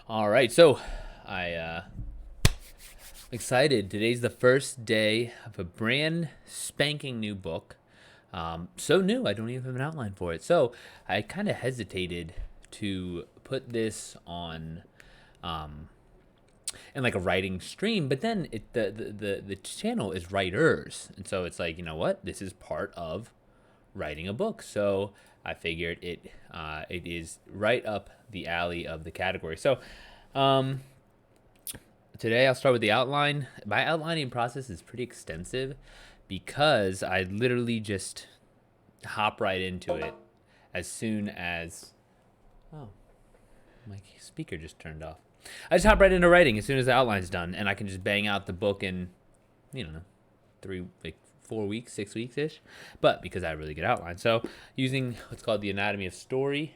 All right, so I'm excited. Today's the first day of a brand spanking new book. So new, I don't even have an outline for it. So I kind of hesitated to put this on in like a writing stream, but then the channel is writers, and so it's like, you know what, this is part of writing a book. So I figured it is right up the alley of the category. So um, today I'll start with the outline. My outlining process is pretty extensive because I literally just hop right into it as soon as, oh, my speaker just turned off. I just hop right into writing as soon as the outline's done, and I can just bang out the book in, you know, 4 weeks, 6 weeks ish. But because I have a really good outline, so using what's called the anatomy of story.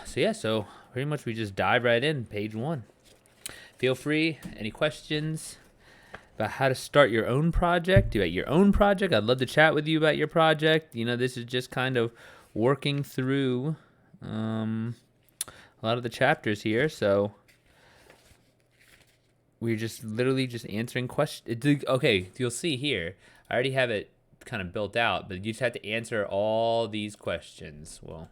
So pretty much we just dive right in, page one. Feel free. Any questions about how to start your own project? About your own project? I'd love to chat with you about your project. You know, this is just kind of working through a lot of the chapters here. So we're just literally just answering questions. Okay, you'll see here. I already have it kind of built out, but you just have to answer all these questions. Well,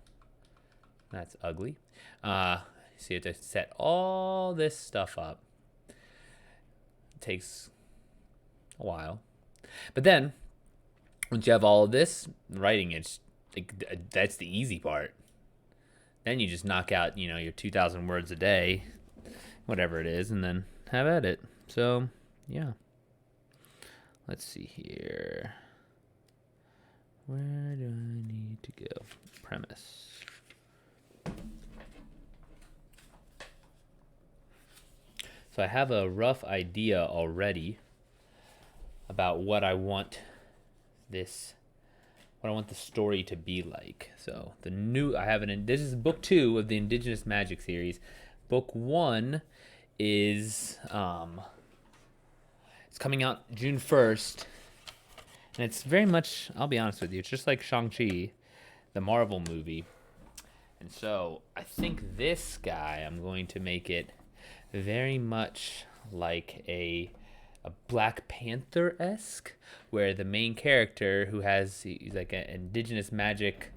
that's ugly. So you have to set all this stuff up. It takes a while. But then, once you have all of this, writing it's like, that's the easy part. Then you just knock out, your 2,000 words a day, whatever it is, and then have at it. So, yeah. Let's see here. Where do I need to go? Premise. So I have a rough idea already about what I want the story to be like. So this is book 2 of the Indigenous Magic series. Book 1 is it's coming out June 1st, and it's very much, I'll be honest with you, it's just like Shang-Chi, the Marvel movie. And so I think this guy, I'm going to make it very much like a Black Panther-esque, where the main character he's like an indigenous magic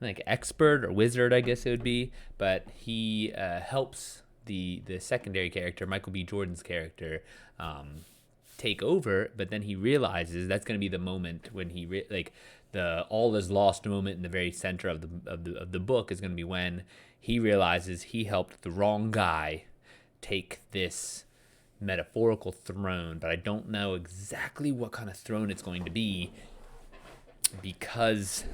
like expert or wizard, I guess it would be, but he helps the secondary character, Michael B. Jordan's character, take over. But then he realizes that's going to be the moment when the all is lost moment in the very center of the book is going to be when he realizes he helped the wrong guy take this metaphorical throne. But I don't know exactly what kind of throne it's going to be, because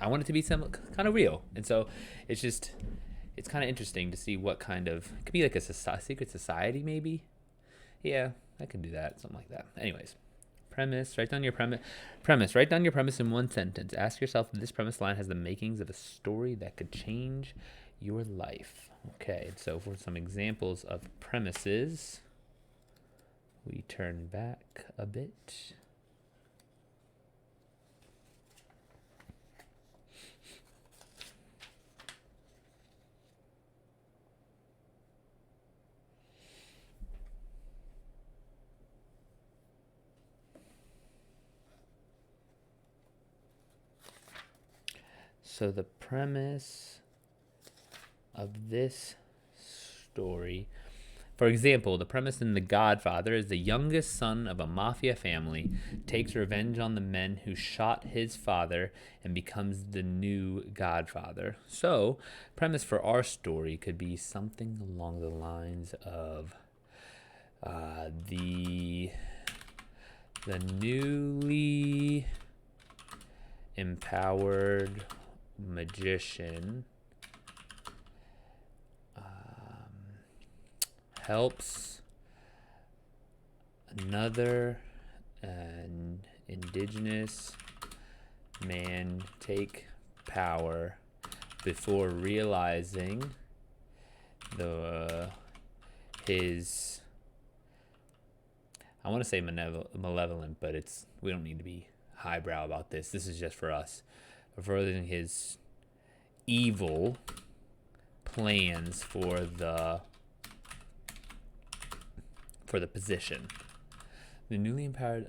I want it to be some kind of real. And so it's kind of interesting to see what kind of, it could be like a secret society maybe. Yeah, I could do that, something like that. Anyways, write down your premise in one sentence. Ask yourself if this premise line has the makings of a story that could change your life. Okay, so for some examples of premises, we turn back a bit. So the premise of this story, for example, the premise in The Godfather is the youngest son of a mafia family takes revenge on the men who shot his father and becomes the new Godfather. So, premise for our story could be something along the lines of the newly empowered magician helps another indigenous man take power before realizing his, I want to say malevolent, but we don't need to be highbrow about this. This is just for us. Furthering his evil plans for the position. A newly empowered.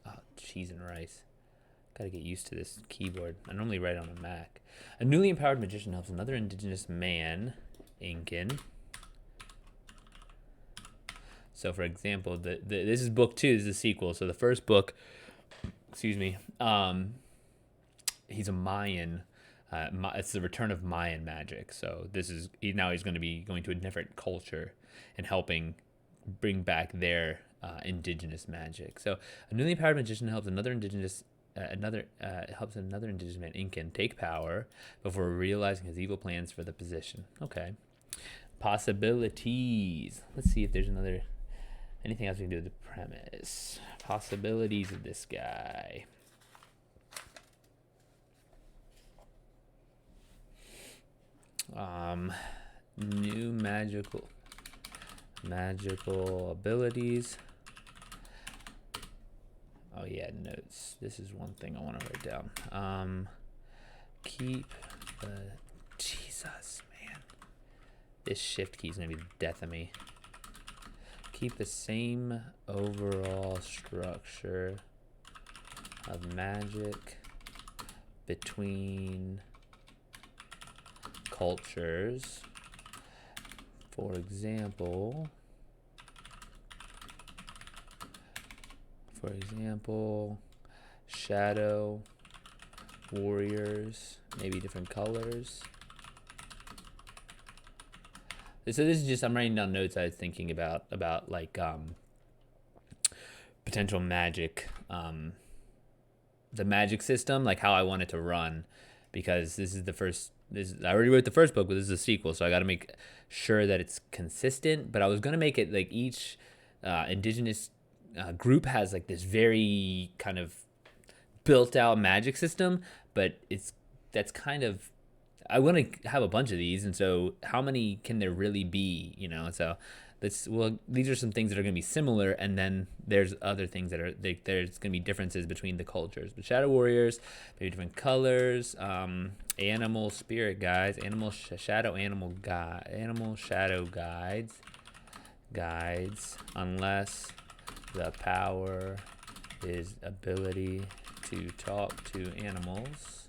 Oh, cheese and rice. Gotta get used to this keyboard. I normally write on a Mac. A newly empowered magician helps another indigenous man, Incan. So, for example, this is book 2. This is a sequel. So the first book, excuse me, he's a Mayan. It's the return of Mayan magic. So he's going to be going to a different culture and helping bring back their indigenous magic. So a newly empowered magician helps another indigenous man, Incan, take power before realizing his evil plans for the position. Okay. Possibilities. Let's see if there's anything else we can do with the premise. Possibilities of this guy. New magical abilities. Oh yeah, notes. This is one thing I want to write down. Keep the Jesus, man. This shift key is gonna be the death of me. Keep the same overall structure of magic between cultures. For example, shadow warriors, maybe different colors. So this is just, I'm writing down notes I was thinking about like potential magic, the magic system, like how I want it to run, because I already wrote the first book, but this is a sequel, so I got to make sure that it's consistent. But I was gonna make it like each indigenous group has like this very kind of built out magic system, but that's kind of, I want to have a bunch of these, and so how many can there really be? So these are some things that are going to be similar, and then there's other things that are there's going to be differences between the cultures. But shadow warriors, maybe different colors, animal spirit guides, animal shadow guides, unless the power is ability to talk to animals.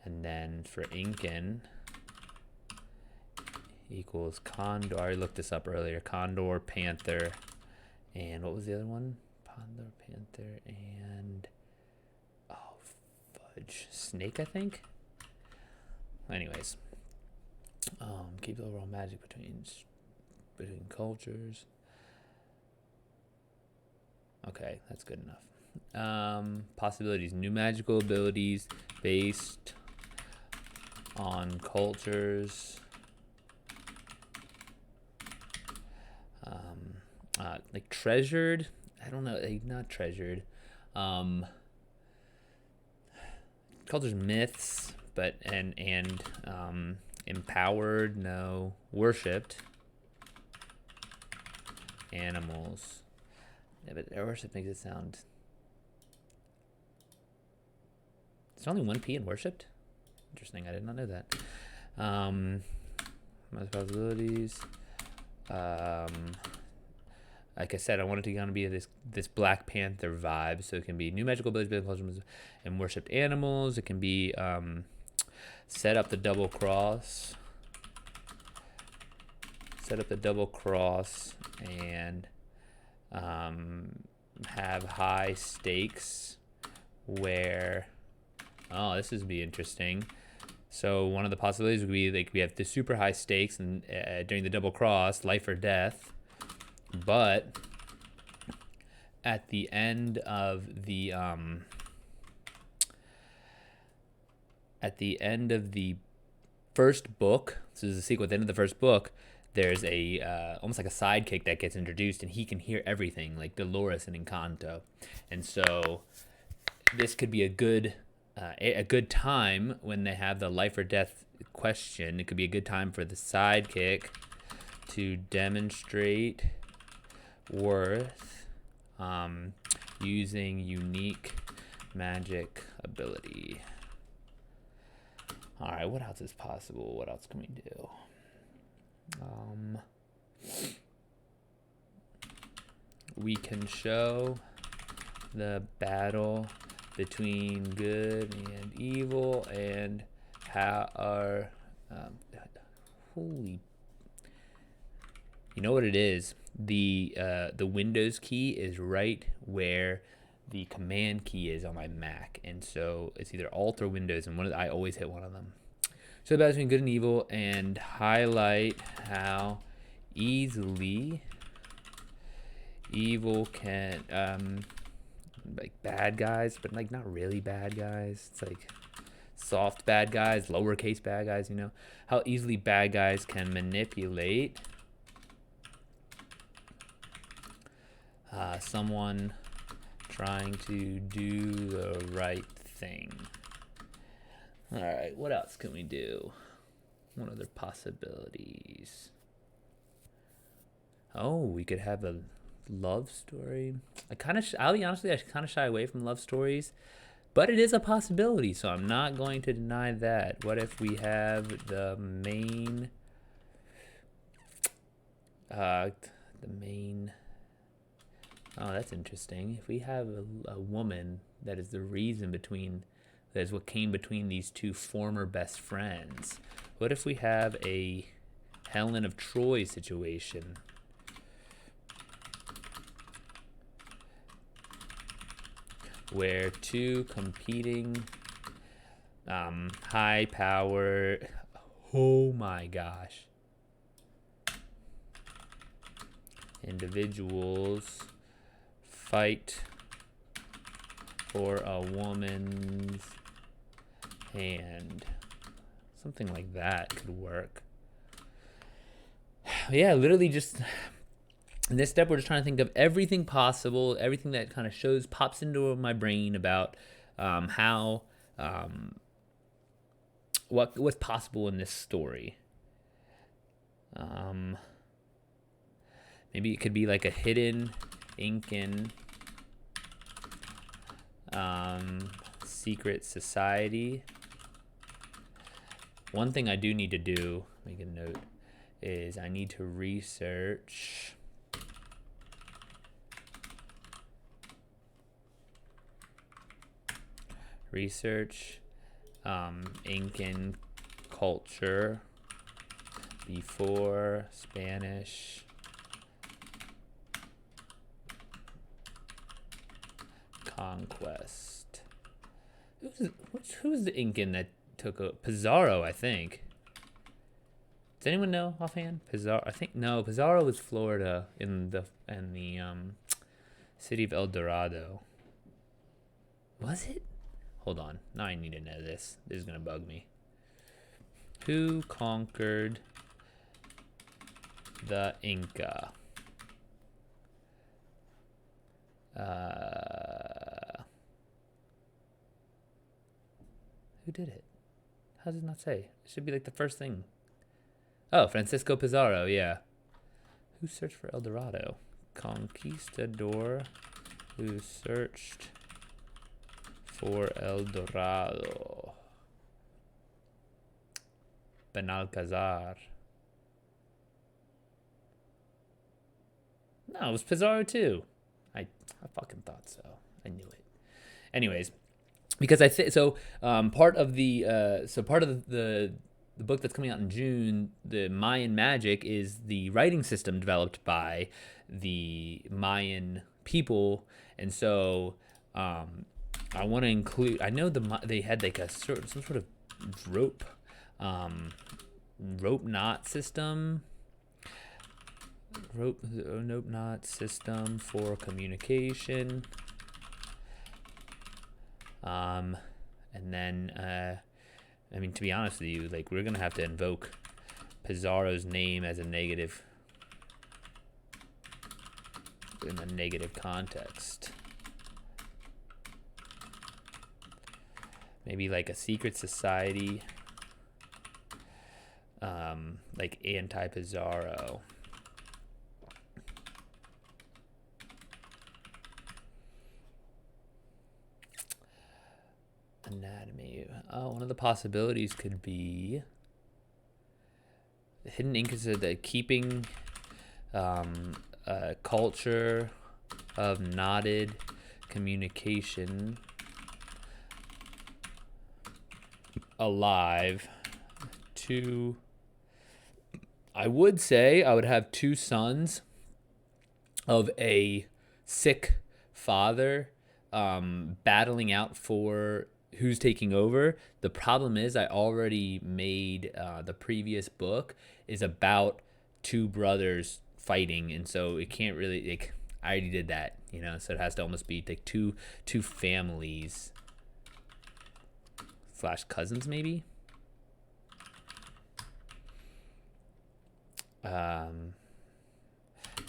And then for Incan equals condor. I looked this up earlier. Condor, panther, and what was the other one? Condor, panther, and fudge, snake, I think. Anyways, keep the overall magic between cultures. Okay, that's good enough. Possibilities. New magical abilities based on cultures. Like treasured. I don't know. Like not treasured. Cultures, myths, but and empowered. No. Worshipped. Animals. Yeah, but worship makes it sound. Is there only one P in worshipped? Interesting. I did not know that. Most possibilities. Like I said, I want it to kind of be this Black Panther vibe. So it can be new magical abilities and worshipped animals. It can be set up the double cross. And have high stakes where, this would be interesting. So one of the possibilities would be like we have the super high stakes and during the double cross, life or death, but at the end of the first book, so there's a sequel at the end of the first book, there's a almost like a sidekick that gets introduced, and he can hear everything, like Dolores and Encanto. And so this could be a good time when they have the life or death question. It could be a good time for the sidekick to demonstrate worth using unique magic ability. All right, what else is possible? What else can we do? We can show the battle between good and evil and how our holy, you know what it is? The Windows key is right where the command key is on my Mac, and so it's either Alt or Windows, and I always hit one of them. So the battle between good and evil, and highlight how easily evil can like bad guys, but like not really bad guys. It's like soft bad guys, lowercase bad guys, you know, how easily bad guys can manipulate someone trying to do the right thing. All right, what else can we do? What other possibilities? Oh, we could have a love story. I'll be honest with you, I kind of shy away from love stories, but it is a possibility, so I'm not going to deny that. What if we have the main, oh, that's interesting. If we have a woman that is the reason that is what came between these two former best friends, what if we have a Helen of Troy situation? Where two competing high power, oh my gosh, individuals fight for a woman's hand. Something like that could work. Yeah, literally just in this step, we're just trying to think of everything possible, everything that kind of pops into my brain about how, what's possible in this story. Maybe it could be like a hidden Incan secret society. One thing I do need to do, make a note, is I need to research Incan culture before Spanish conquest. Who's the Incan that took a Pizarro? I think. Does anyone know offhand? Pizarro. I think no. Pizarro was Florida in the city of El Dorado. Was it? Hold on. Now I need to know this. This is gonna bug me. Who conquered the Inca? Who did it? How does it not say? It should be like the first thing. Oh, Francisco Pizarro, yeah. Who searched for El Dorado? Conquistador who searched for El Dorado. Benalcazar. No, it was Pizarro too. I fucking thought so. I knew it. Anyways, because I think so. Part of the book that's coming out in June, the Mayan Magic, is the writing system developed by the Mayan people, and so I want to include. I know they had like some sort of rope knot system. Rope knot system for communication. And then I mean, to be honest with you, like, we're gonna have to invoke Pizarro's name as a negative in a negative context. Maybe like a secret society, like anti-Pizarro. One of the possibilities could be hidden ink is the keeping a culture of knotted communication alive. I would say I would have 2 sons of a sick father battling out for who's taking over. The problem is I already made the previous book is about 2 brothers fighting, and so it can't really like I already did that, so it has to almost be like two families / cousins maybe.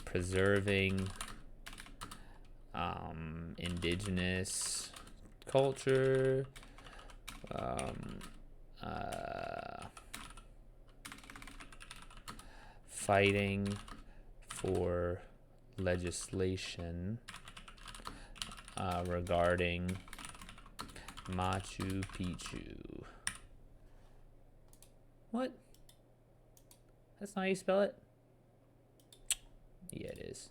Preserving indigenous culture, fighting for legislation regarding Machu Picchu. What? That's not how you spell it? Yeah, it is.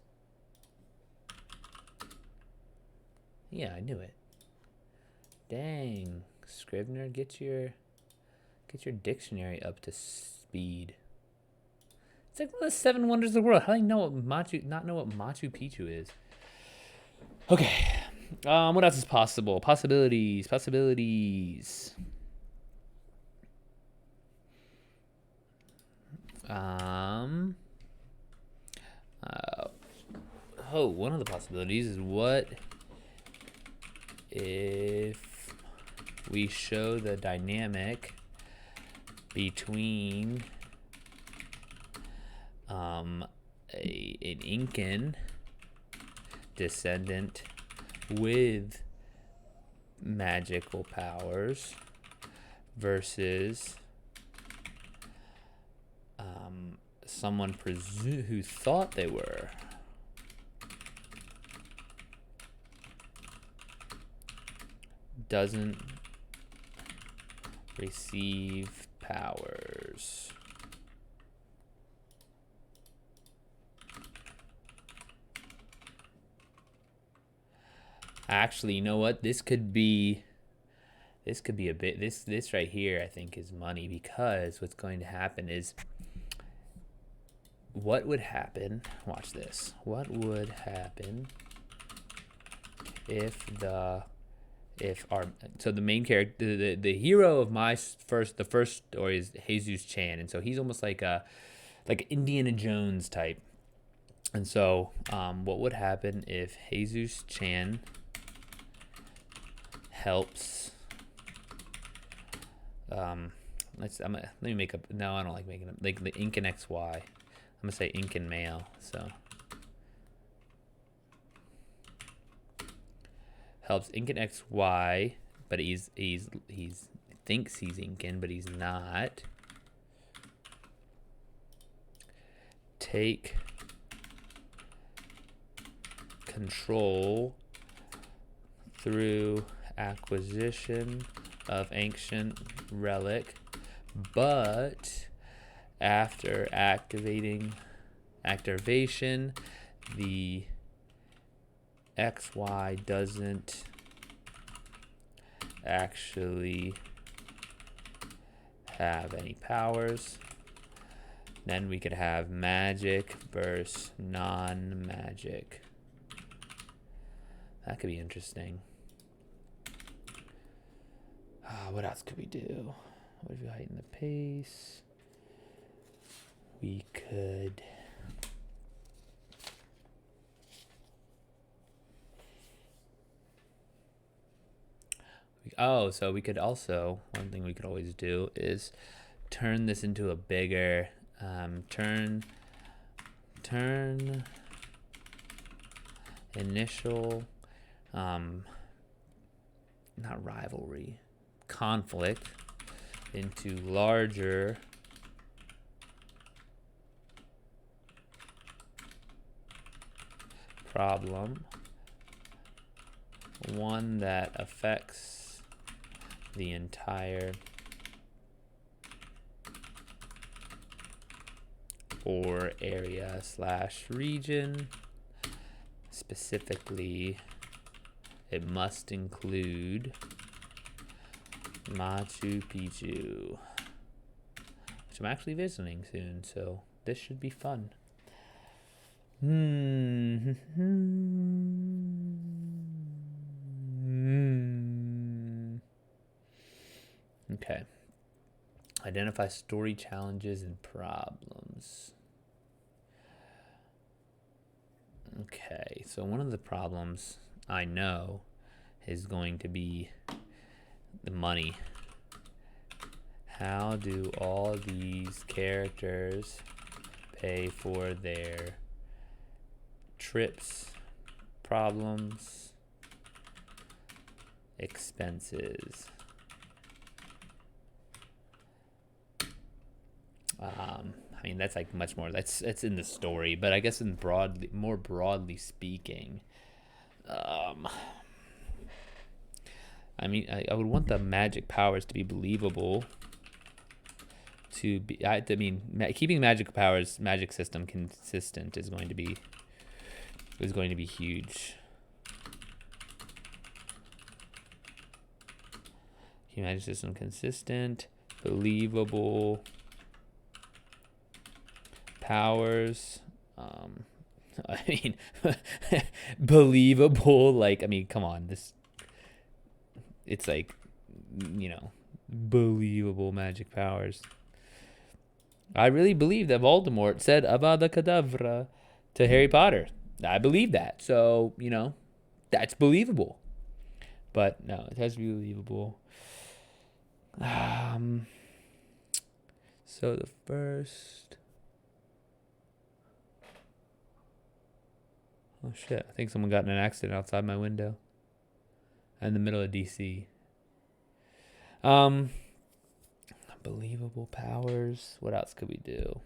Yeah, I knew it. Dang, Scrivener, get your dictionary up to speed. It's like one of the 7 wonders of the world. How do you know not know what Machu Picchu is? Okay. What else is possible? Possibilities. One of the possibilities is what if we show the dynamic between an Incan descendant with magical powers versus someone who thought they were. Doesn't receive powers. Actually, you know what? This could be a bit. This right here, I think, is money, because what's going to happen is, what would happen? Watch this. What would happen if the main character, the hero of the first story is Jesus Chan, and so he's almost like Indiana Jones type. And so, what would happen if Jesus Chan helps? Let me make up. No, I don't like making up. Like the Incan XY. I'm gonna say Incan male. So helps Incan XY, but he's thinks he's Incan, but he's not. Take control through acquisition of ancient relic, but after activation, the XY doesn't actually have any powers. Then we could have magic versus non-magic. That could be interesting. What else could we do? What if we heighten the pace? We could... so we could also... One thing we could always do is turn this into a bigger... turn initial... not rivalry... conflict into larger problem, one that affects the entire or area / region. Specifically, it must include Machu Picchu, which I'm actually visiting soon, so this should be fun. Okay. Identify story challenges and problems. Okay, so one of the problems I know is going to be the money. How do all these characters pay for their trips, problems, expenses? I mean, that's like much more. That's in the story, but I guess more broadly speaking, I mean, I would want the magic powers to be believable. Keeping magic powers, magic system consistent is going to be huge. Keep magic system consistent, believable. Powers, I mean, believable. Like, I mean, come on, it's like, believable magic powers. I really believe that Voldemort said Avada Kedavra to Harry Potter. I believe that, so that's believable. But no, it has to be believable. So the first. Oh shit, I think someone got in an accident outside my window. In the middle of DC. Unbelievable powers. What else could we do?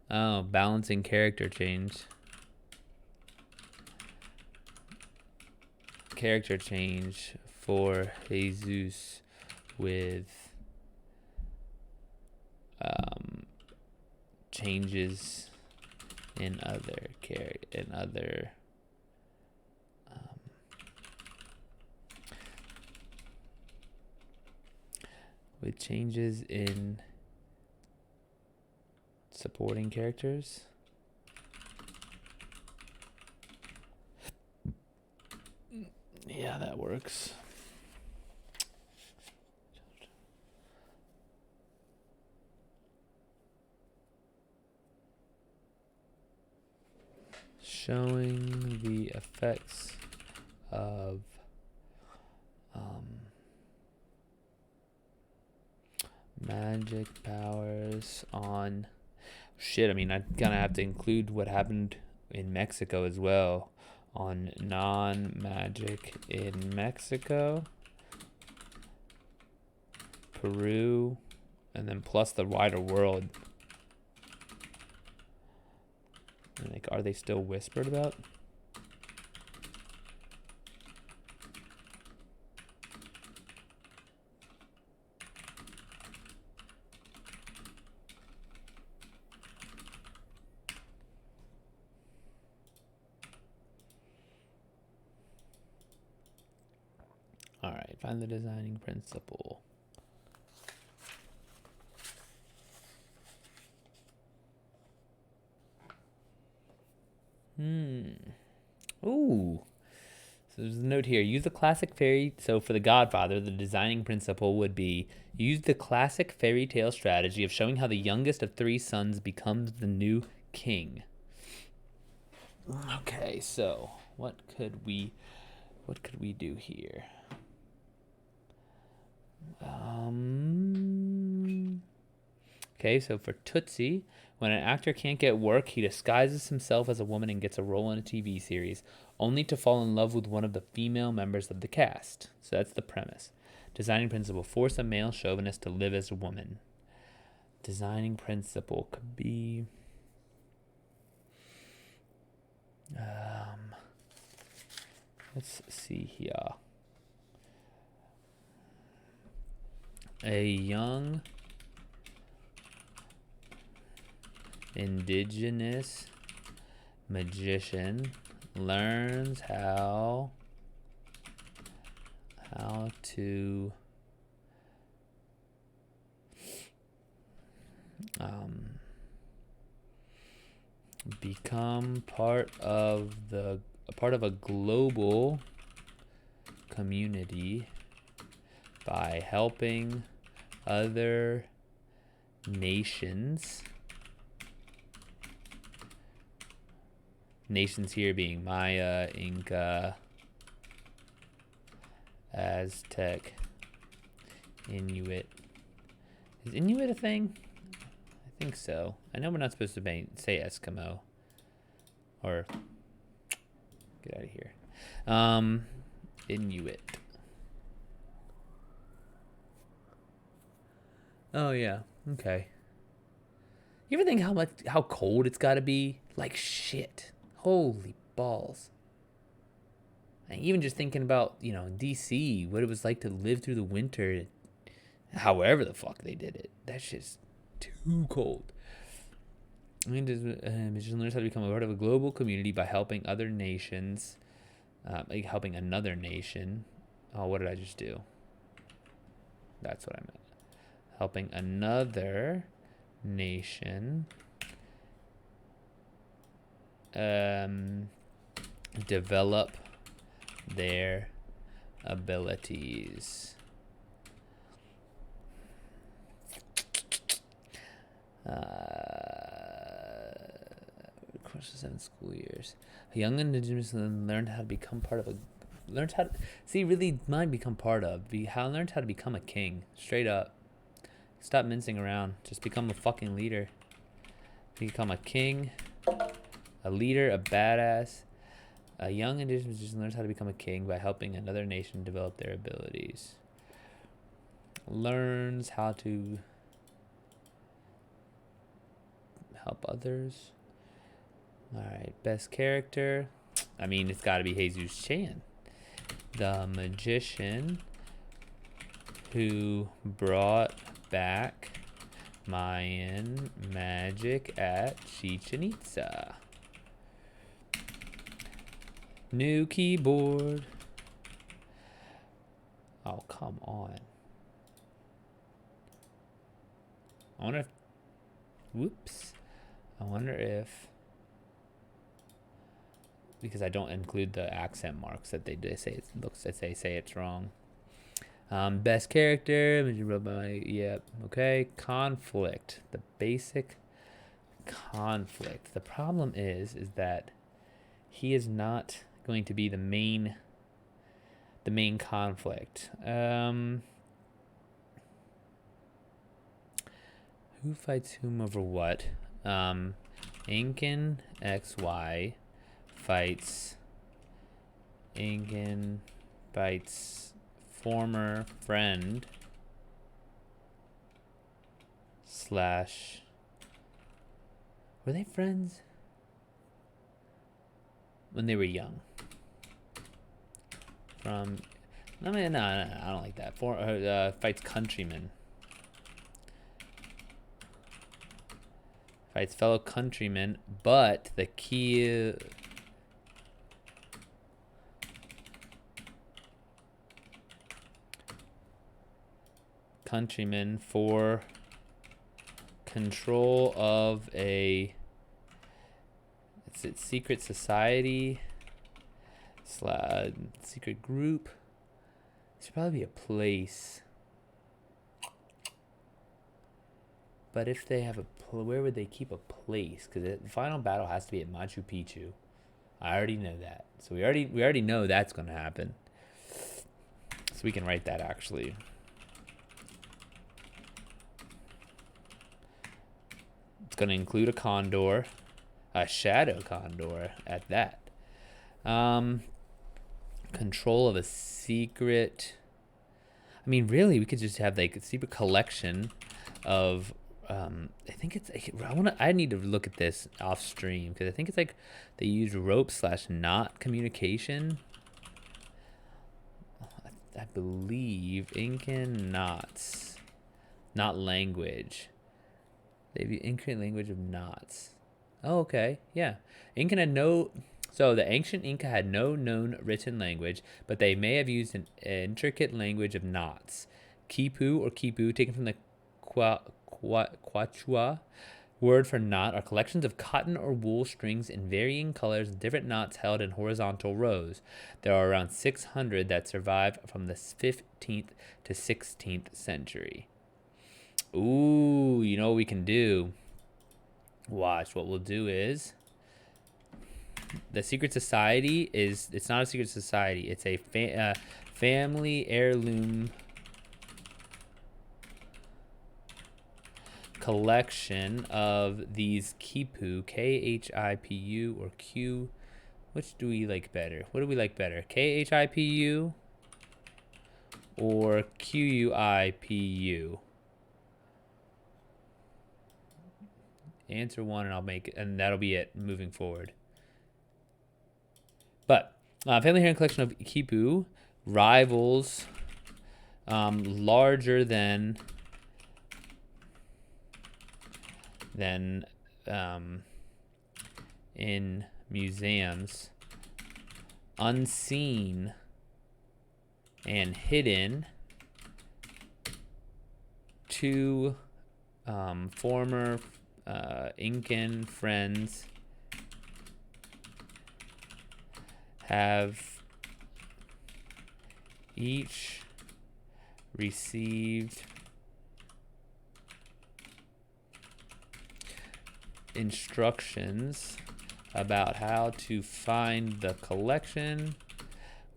Oh, balancing character change. Character change for Jesus with changes in other with changes in supporting characters. Yeah, that works. Showing the effects of magic powers on shit. I mean, I kind of have to include what happened in Mexico as well, on non-magic in Mexico, Peru, and then plus the wider world. Like, are they still whispered about? All right, find the designing principle. Ooh. So there's a note here. Use the classic fairy. So for The Godfather, the designing principle would be use the classic fairy tale strategy of showing how the youngest of three sons becomes the new king. Okay, so what could we do here? Okay, so for Tootsie, when an actor can't get work, he disguises himself as a woman and gets a role in a TV series, only to fall in love with one of the female members of the cast. So that's the premise. Designing principle, force a male chauvinist to live as a woman. Designing principle could be... Let's see here. A young indigenous magician learns how to become part of a global community by helping other nations here being Maya, Inca, Aztec, Inuit. Is Inuit a thing? I think so. I know we're not supposed to say Eskimo. Or get out of here. Inuit. Oh yeah. Okay. You ever think how cold it's got to be? Like shit. Holy balls. And even just thinking about, in DC, what it was like to live through the winter, however the fuck they did it. That's just too cold. Magician learns how to become a part of a global community by helping other nations, helping another nation. Oh, what did I just do? That's what I meant. Helping another nation develop their abilities. Across the 7 school years, a young indigenous learned how to become part of learned how to become a king. Straight up. Stop mincing around. Just become a fucking leader. Become a king, a leader, a badass. A young indigenous just learns how to become a king by helping another nation develop their abilities. Learns how to help others. Alright, best character. I mean, it's got to be Jesus Chan. The magician who brought back Mayan magic at Chichen Itza. New keyboard. Oh, come on. I wonder if because I don't include the accent marks that they say it looks that they say it's wrong. Best character, okay. Conflict, the basic conflict. The problem is that he is not going to be the main conflict. Who fights whom over what? Incan XY fights former friend / were they friends when they were young? I don't like that. Fights countrymen. Fights fellow countrymen, but the key countrymen for control of a secret society / secret group. It should probably be a place. But if they have where would they keep a place? Because the final battle has to be at Machu Picchu. I already know that. So we already know that's going to happen. So we can write that actually. It's going to include a condor, a shadow condor at that. Control of a secret. I mean, really, we could just have like a secret collection of. I think it's. I need to look at this off stream because I think it's like they use rope / knot communication. I believe Incan knots, not language. They've Incan language of knots. Oh, okay, yeah. Incan had no. So the ancient Inca had no known written language, but they may have used an intricate language of knots. Quipu or quipu, taken from the Quechua word for knot, are collections of cotton or wool strings in varying colors and different knots held in horizontal rows. There are around 600 that survive from the 15th to 16th century. Ooh, you know what we can do? Watch, what we'll do is the secret society is, it's not a secret society, it's a family heirloom collection of these Kipu, Khipu or Q. Which do we like better? What do we like better? Khipu or Quipu? Answer one and I'll make it, and that'll be it moving forward. But family heron collection of Kipu rivals larger than in museums, unseen and hidden to former Incan friends have each received instructions about how to find the collection.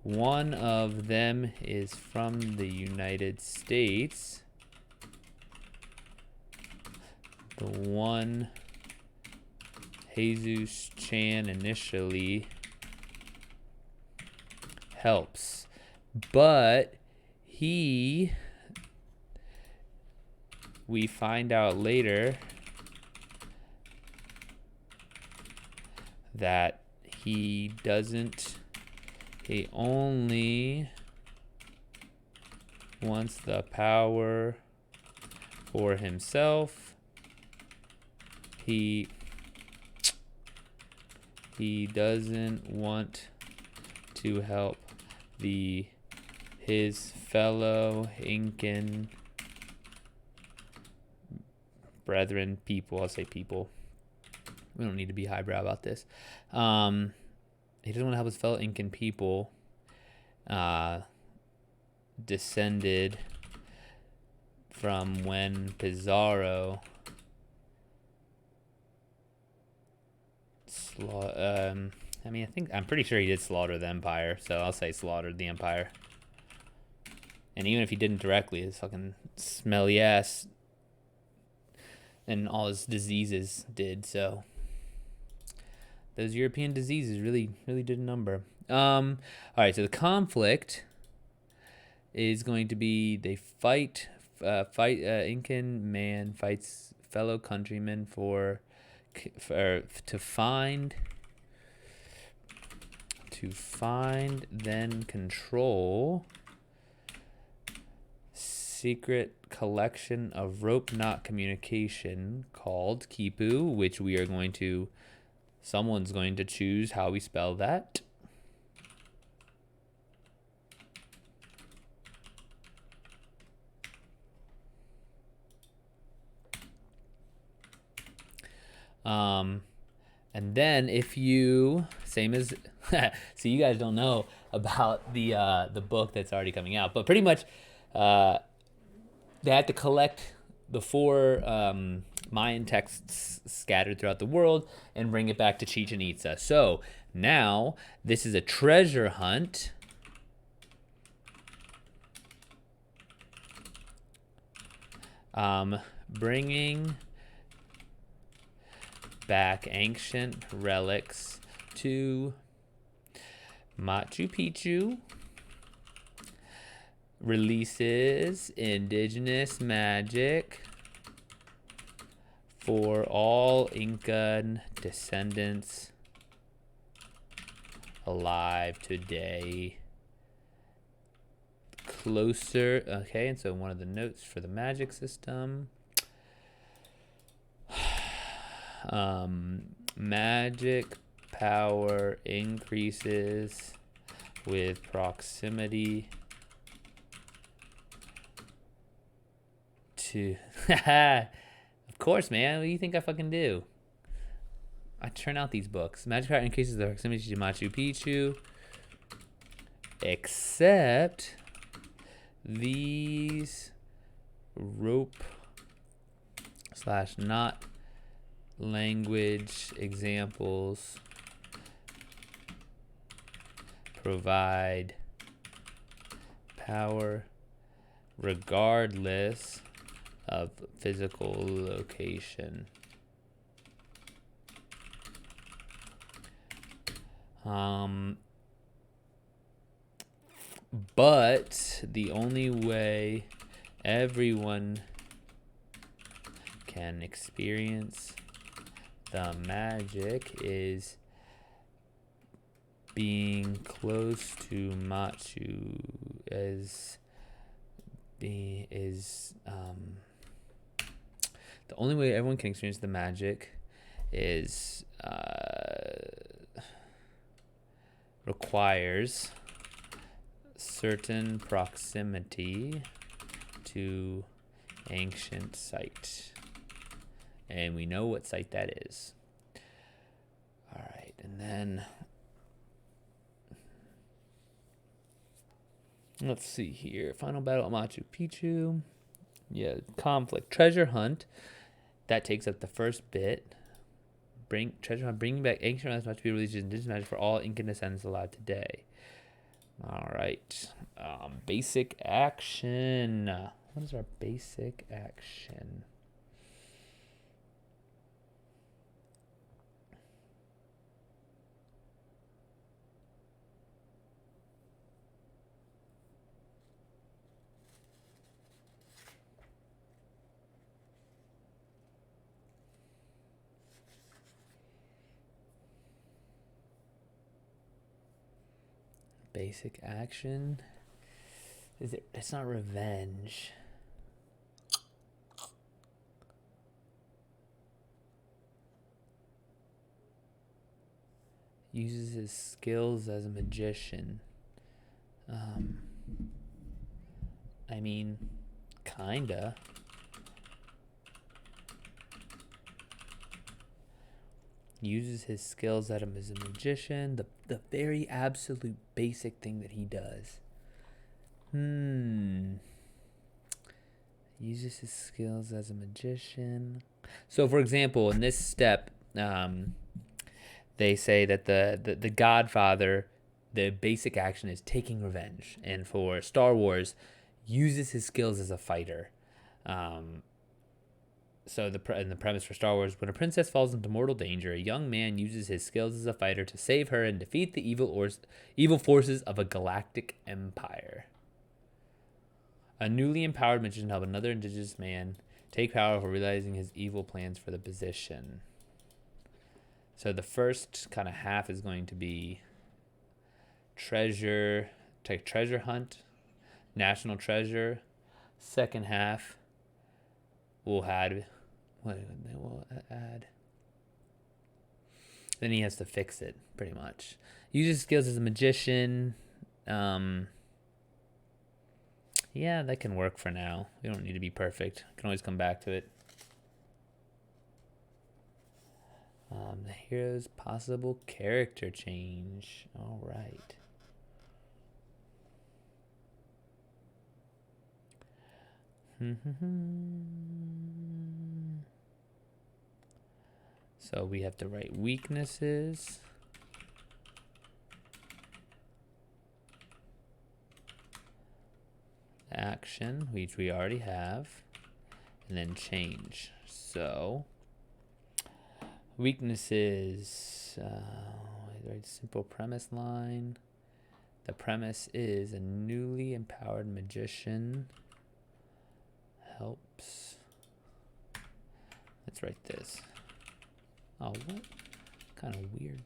One of them is from the United States. The one Jesus Chan initially helps, but we find out later that he doesn't, he only wants the power for himself. He doesn't want to help his fellow Incan brethren, people. I'll say people. We don't need to be highbrow about this. He doesn't want to help his fellow Incan people descended from when Pizarro I'm pretty sure he did slaughter the empire, so I'll say slaughtered the empire. And even if he didn't directly, his fucking smelly ass and all his diseases did. So those European diseases really did a number. All right, so the conflict is going to be they fight. Incan man fights fellow countrymen to find, then control secret collection of rope knot communication called Quipu, which someone's going to choose how we spell that. And then if you, same as, so you guys don't know about the book that's already coming out, but pretty much, they had to collect the 4 Mayan texts scattered throughout the world and bring it back to Chichen Itza. So now this is a treasure hunt. Bringing back ancient relics to Machu Picchu. Releases indigenous magic for all Incan descendants alive today. closer. Okay, and so one of the notes for the magic system. Magic power increases with proximity to. Of course, man. What do you think I fucking do? I turn out these books. Magic power increases the proximity to Machu Picchu. Except these rope / not language examples provide power regardless of physical location. But the only way everyone can experience the magic is being close to Machu the only way everyone can experience the magic is requires certain proximity to ancient site. And we know what site that is. All right, and then let's see here. Final battle at Machu Picchu. Yeah, conflict. Treasure hunt. That takes up the first bit. Treasure hunt, bringing back ancient relics must be released in indigenous magic for all Incan descendants alive today. All right. Basic action. What is our basic action? Basic action. It's not revenge. Uses his skills as a magician. I mean, kinda. Uses his skills as a magician. The very absolute basic thing that he does. Uses his skills as a magician. So, for example, in this step, they say that the Godfather, the basic action is taking revenge. And for Star Wars, uses his skills as a fighter. So the premise for Star Wars: when a princess falls into mortal danger, a young man uses his skills as a fighter to save her and defeat the evil forces of a galactic empire. A newly empowered magician helps another indigenous man take power for realizing his evil plans for the position. So the first kind of half is going to be treasure hunt, national treasure. Second half we'll add. Then he has to fix it, pretty much. Uses skills as a magician. Yeah, that can work for now. We don't need to be perfect. Can always come back to it. The hero's possible character change. All right. So we have to write weaknesses. Action, which we already have. And then change. So weaknesses. Write simple premise line. The premise is a newly empowered magician helps. Let's write this. Oh, what kind of weird.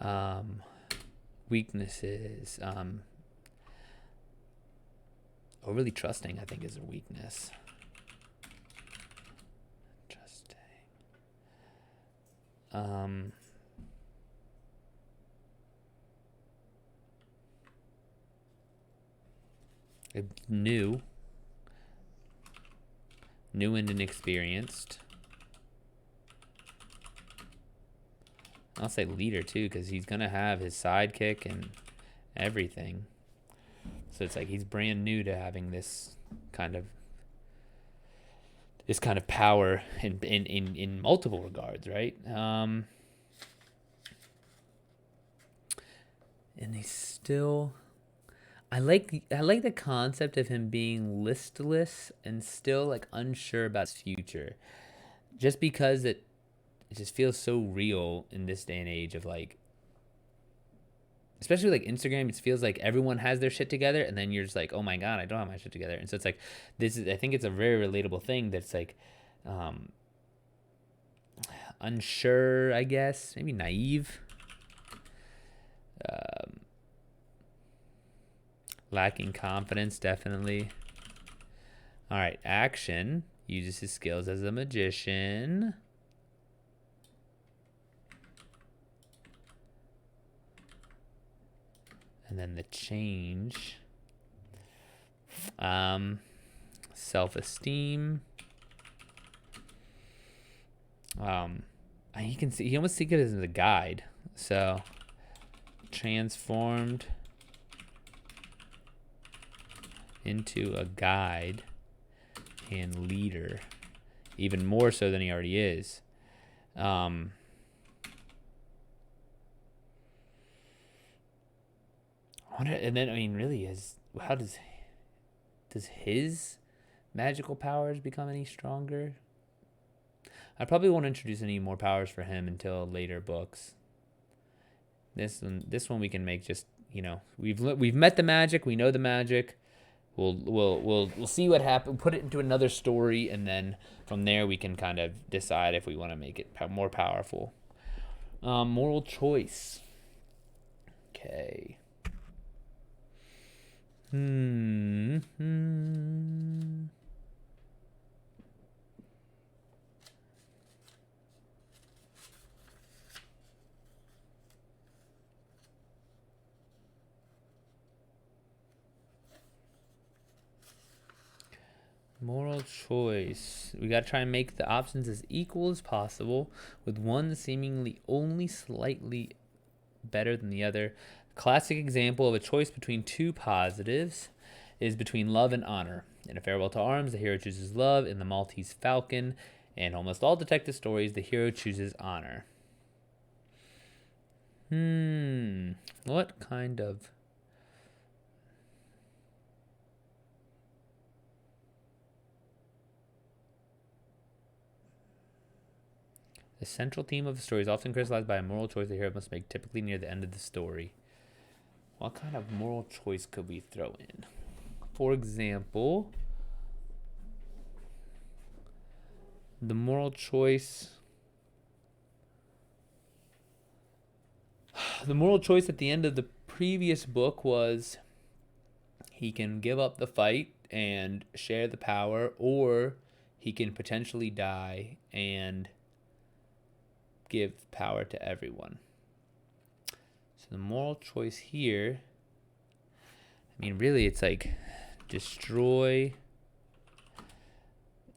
Um, weaknesses. Overly trusting, I think, is a weakness. Trusting. New and inexperienced. I'll say leader too, because he's gonna have his sidekick and everything. So it's like he's brand new to having this kind of power in multiple regards, right? And he's still. I like the concept of him being listless and still like unsure about his future, just because it just feels so real in this day and age of like, especially like Instagram. It feels like everyone has their shit together, and then you're just like, oh my god, I don't have my shit together. And so it's like, this is, I think it's a very relatable thing that's like, unsure, I guess, maybe naive, lacking confidence, definitely. All right, action. Uses his skills as a magician. And then the change. Self-esteem. He can see, he almost see it as a guide. So transformed into a guide and leader, even more so than he already is. And then, I mean, really, how does his magical powers become any stronger? I probably won't introduce any more powers for him until later books. This one we can make just, we've met the magic, we know the magic. We'll see what happens. Put it into another story, and then from there we can kind of decide if we want to make it more powerful. Moral choice. Okay. Moral choice. We gotta try and make the options as equal as possible, with one seemingly only slightly better than the other. Classic example of a choice between two positives is between love and honor. In A Farewell to Arms, the hero chooses love. In The Maltese Falcon and almost all detective stories, the hero chooses honor. What kind of... The central theme of the story is often crystallized by a moral choice the hero must make, typically near the end of the story. What kind of moral choice could we throw in? For example, the moral choice... The moral choice at the end of the previous book was he can give up the fight and share the power, or he can potentially die and give power to everyone. So the moral choice here, I mean, really, it's like destroy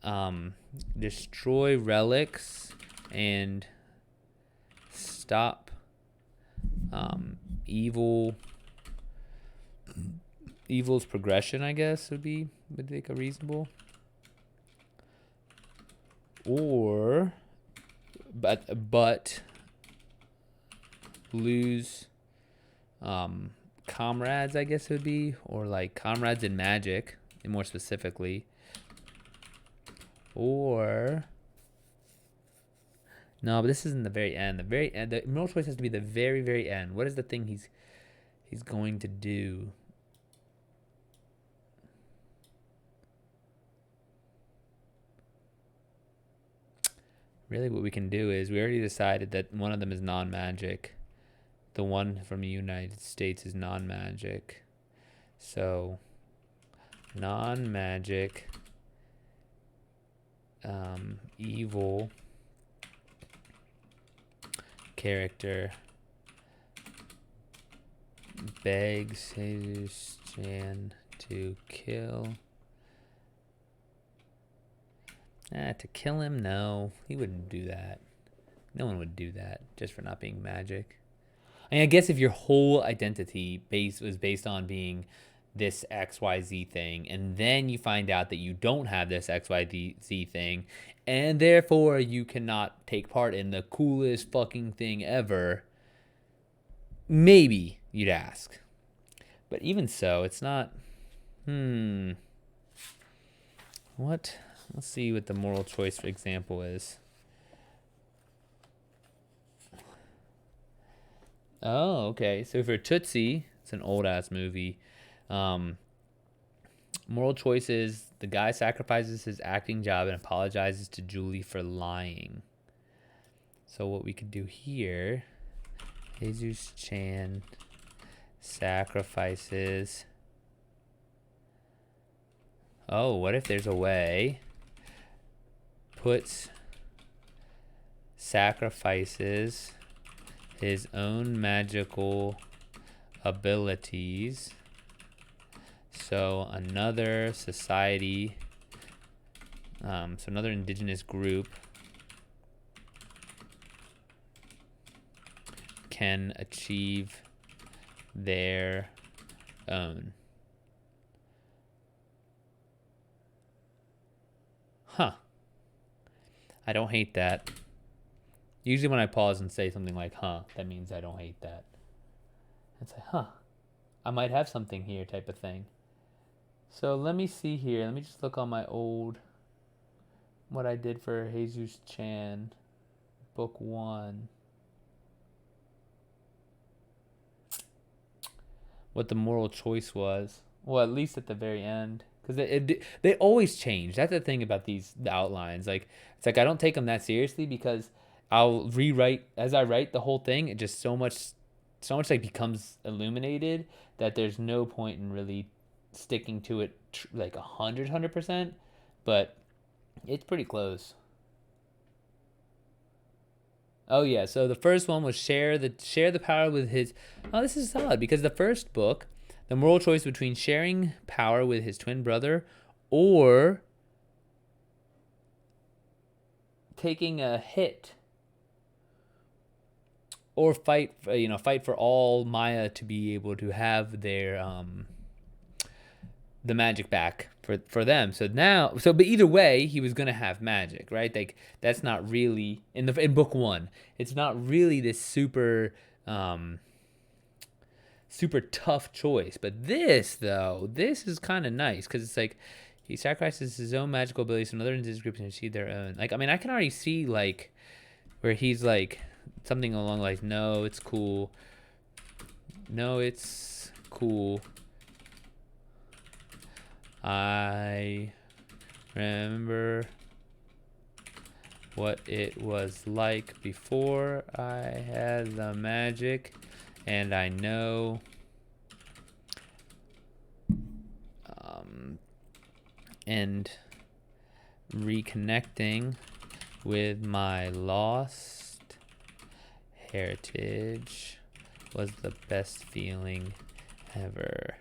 relics and stop evil's progression, I guess, would make a reasonable. Or but lose comrades, I guess it would be, or like comrades in magic, and more specifically. Or no, but this isn't the very end. The very end, the moral choice has to be the very, very end. What is the thing he's going to do? Really, what we can do is, we already decided that one of them is non-magic. The one from the United States is non-magic. So non-magic, evil character begs Jesus Chan to kill. To kill him? No, he wouldn't do that. No one would do that just for not being magic. I mean, I guess if your whole identity was based on being this XYZ thing, and then you find out that you don't have this XYZ thing, and therefore you cannot take part in the coolest fucking thing ever, maybe you'd ask. But even so, it's not. What? Let's see what the moral choice, for example, is. Oh, okay. So for Tootsie, it's an old-ass movie. Moral choices, the guy sacrifices his acting job and apologizes to Julie for lying. So what we could do here, Jesus Chan sacrifices. Oh, what if there's a way? Sacrifices his own magical abilities. So another society, so another indigenous group can achieve their own. Huh. I don't hate that. Usually when I pause and say something like, huh, that means I don't hate that. And say, huh, I might have something here type of thing. So let me see here. Let me just look on my old, what I did for Jesus Chan, book 1. What the moral choice was. Well, at least at the very end. Because they always change. That's the thing about these outlines. Like, it's like I don't take them that seriously because I'll rewrite as I write the whole thing. It just so much like becomes illuminated that there's no point in really sticking to it like 100%. But it's pretty close. Oh yeah. So the first one was share the power with his. Oh, this is solid because the first book. The moral choice between sharing power with his twin brother or taking a hit or fight for all Maya to be able to have their the magic back for them. But either way, he was going to have magic, right? Like that's not really in book 1. It's not really this super tough choice. But this is kind of nice because it's like he sacrifices his own magical abilities so another indigenous group can achieve their own. Like, I mean, I can already see like where he's like something along like, no, it's cool. No, it's cool. I remember what it was like before I had the magic. And I know and reconnecting with my lost heritage was the best feeling ever.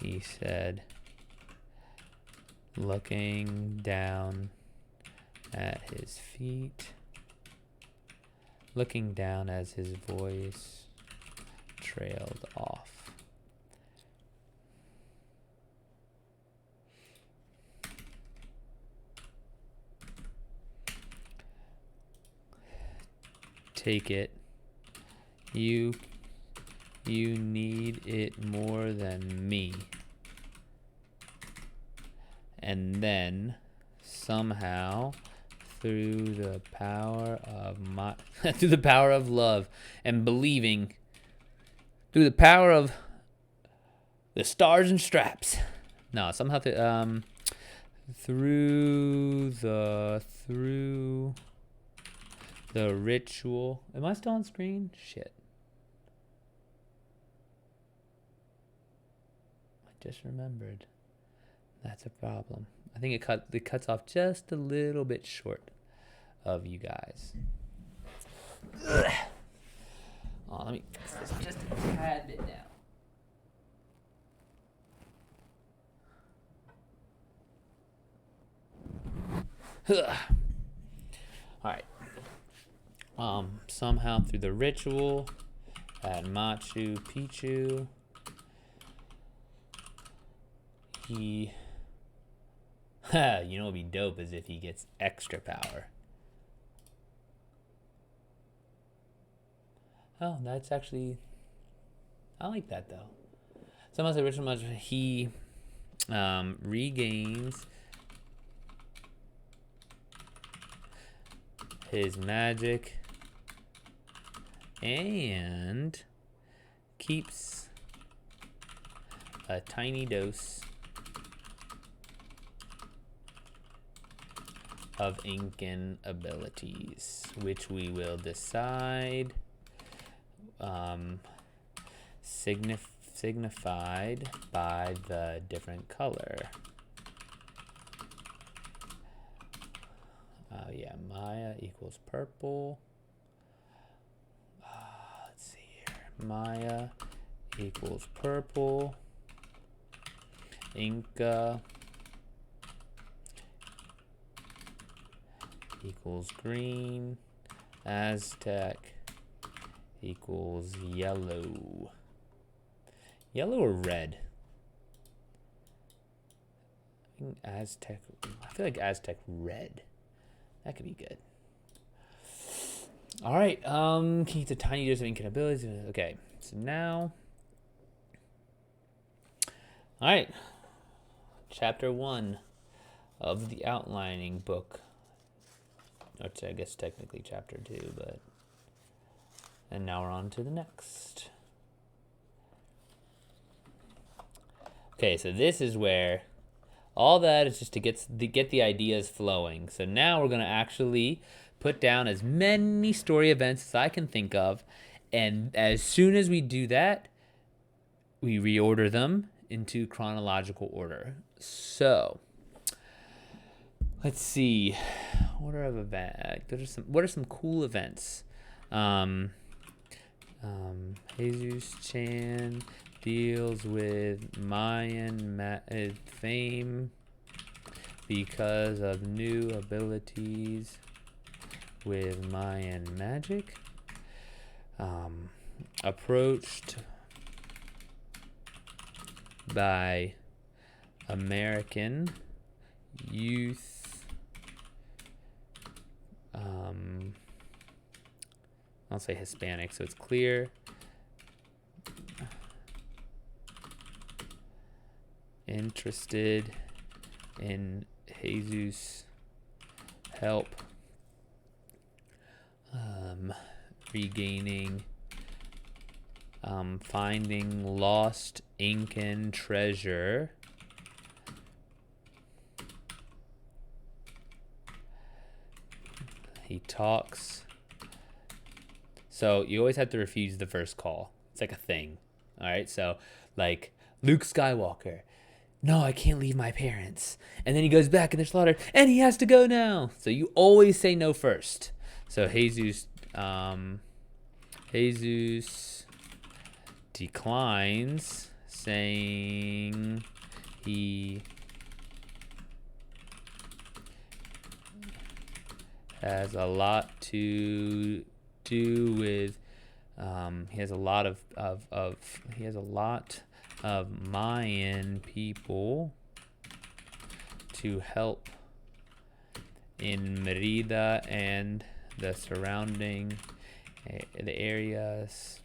He said, looking down at his feet. Looking down as his voice trailed off. Take it. You need it more than me. And then somehow through the power of love and believing, through the power of the stars and straps. No, somehow through The ritual. Am I still on screen? Shit. I just remembered. That's a problem. I think it cuts off just a little bit short of you guys. Ugh. Oh, let me fix this just a tad bit now. Alright. Somehow through the ritual at Machu Picchu, he... you know what would be dope is if he gets extra power. Oh, that's actually... I like that, though. Somehow the ritual Machu, he regains his magic and keeps a tiny dose of Incan abilities, which we will decide signified by the different color. Oh yeah, Maya equals purple. Let's see here. Maya equals purple. Inca equals green. Aztec equals yellow. Yellow or red? I think Aztec. I feel like Aztec red. That could be good. All right. Keep the tiny dose of Incan abilities. Okay. So now. All right. Chapter 1 of the outlining book. Or I guess technically chapter 2, but. And now we're on to the next. Okay, so this is where all that is just to get the ideas flowing. So now we're going to actually put down as many story events as I can think of. And as soon as we do that, we reorder them into chronological order. So, let's see. Order of event. What are some cool events? Jesus Chan deals with Mayan fame because of new abilities with Mayan magic. Approached by American youth. I'll say Hispanic, so it's clear. Interested in Jesus' help regaining, finding lost Incan treasure. He talks. So you always have to refuse the first call. It's like a thing. All right. So like Luke Skywalker. No, I can't leave my parents. And then he goes back and they're slaughtered and he has to go now. So you always say no first. So Jesus declines, saying he has a lot to do with he has a lot of Mayan people to help in Merida and the surrounding the areas.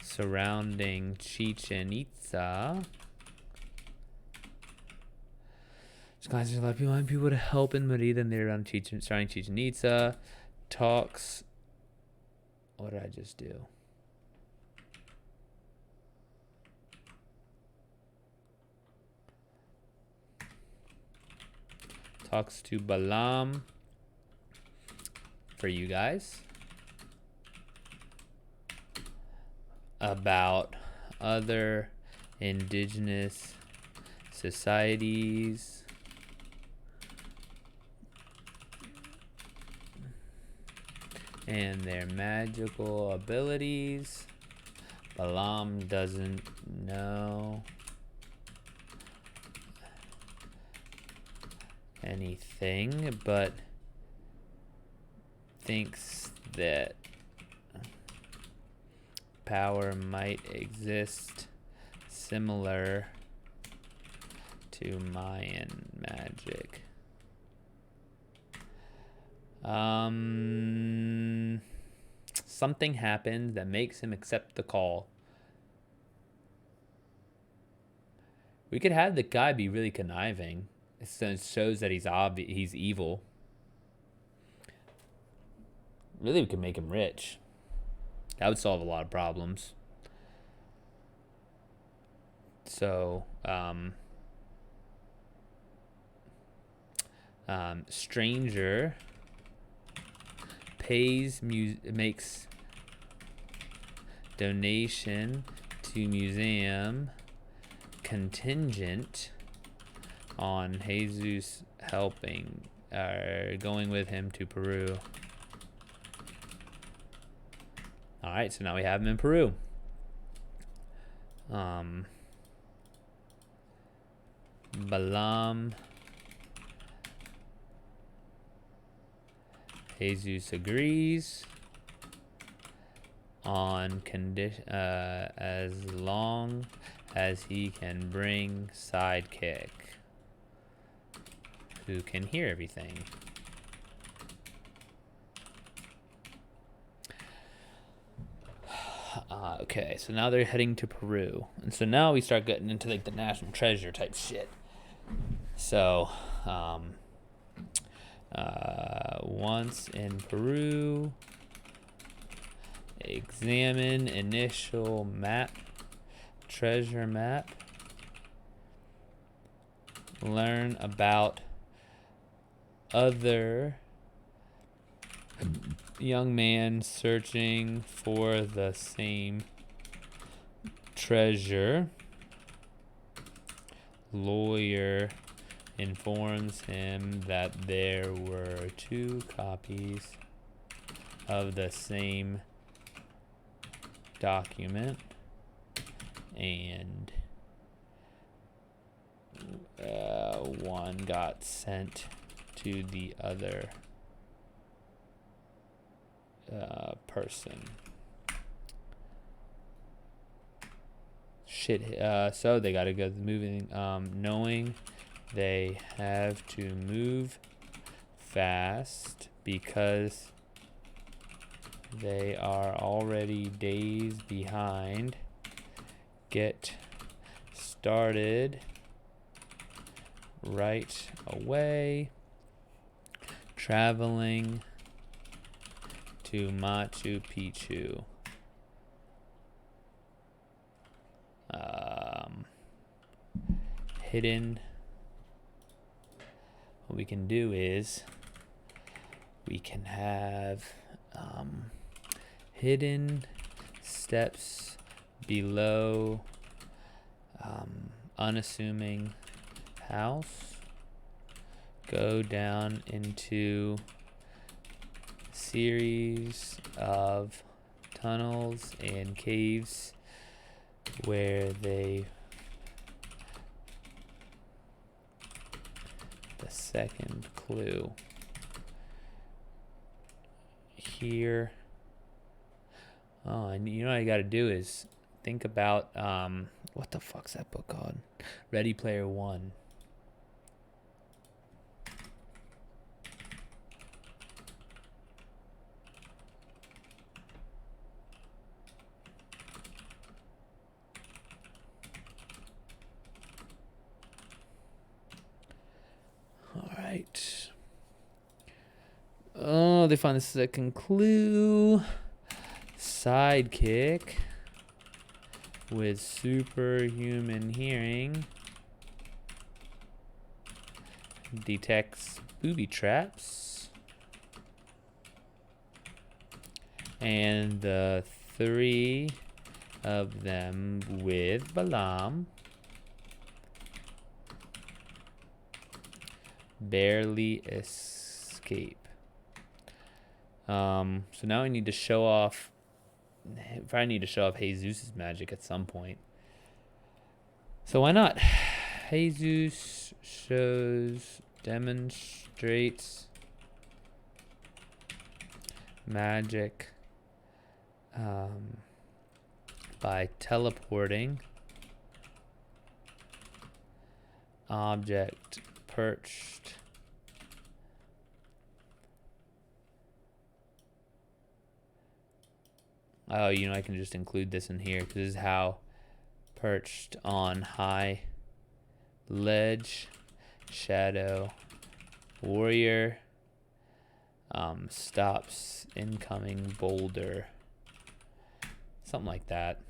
Surrounding Chichen Itza. There's a lot of people to help in Merida and they're around surrounding Chichen Itza. Talks. What did I just do? talks to Balaam for you guys about other indigenous societies and their magical abilities. Balaam doesn't know anything, but thinks that power might exist similar to Mayan magic. Something happens that makes him accept the call. We could have the guy be really conniving. It shows that he's evil. Really, we could make him rich. That would solve a lot of problems. So, stranger makes donation to museum contingent on Jesus helping going with him to Peru. All right, so now we have him in Peru. Balaam. Jesus agrees on condition as long as he can bring sidekick who can hear everything. Okay, so now they're heading to Peru, and so now we start getting into like the national treasure type shit. So, once in Peru, examine initial map, treasure map, learn about other young man searching for the same treasure. Lawyer informs him that there were 2 copies of the same document and one got sent to the other person. So they gotta go moving, knowing they have to move fast because they are already days behind. Get started right away. Traveling to Machu Picchu. Hidden. What we can do is we can have hidden steps below unassuming house. Go down into series of tunnels and caves where the second clue here. And you know what I gotta do is think about what the fuck's that book called? Ready Player One. Oh, they find the second clue. Sidekick with superhuman hearing detects booby traps. And the 3 of them with Balaam barely escape. So now I need to show off. If I need to show off Jesus' magic at some point. So why not? Jesus demonstrates magic by teleporting object perched I can just include this in here because this is how perched on high ledge shadow warrior stops incoming boulder, something like that.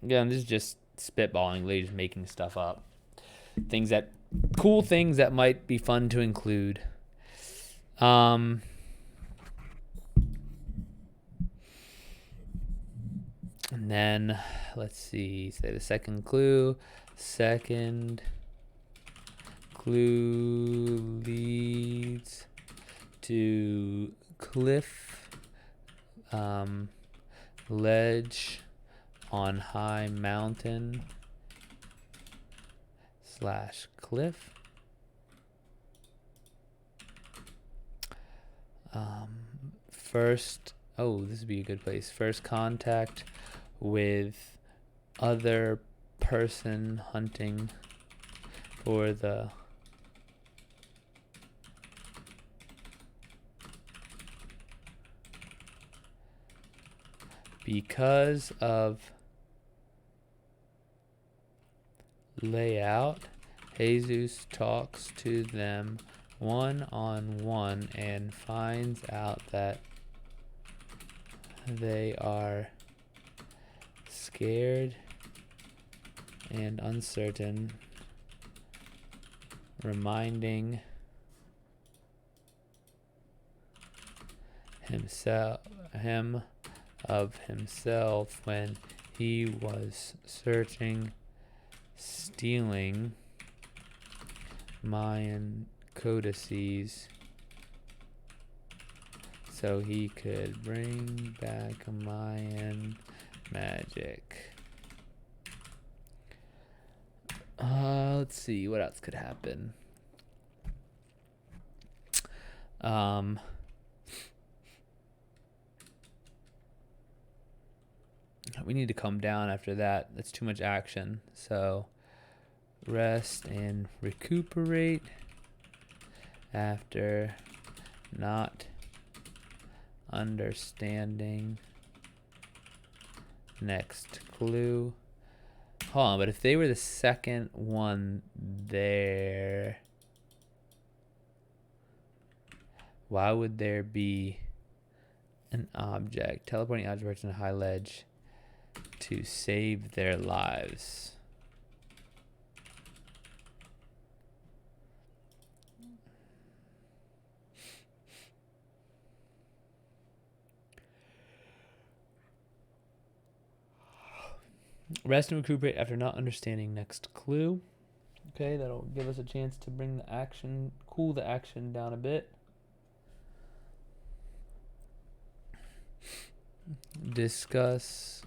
Again, this is just spitballing, literally just making stuff up. Cool things that might be fun to include. And then let's see. Say the second clue. Second clue leads to cliff, ledge on high mountain / cliff. First, this would be a good place. First contact with other person hunting for the because of layout, Jesus talks to them one-on-one and finds out that they are scared and uncertain, reminding him of himself when he was stealing Mayan codices so he could bring back Mayan magic. Let's see what else could happen. We need to come down after that. That's too much action. So rest and recuperate after not understanding next clue. Hold on, but if they were the second one there, why would there be an object, teleporting object in a high ledge to save their lives? Rest and recuperate after not understanding next clue. Okay, that'll give us a chance to bring the action, cool the action down a bit. Discuss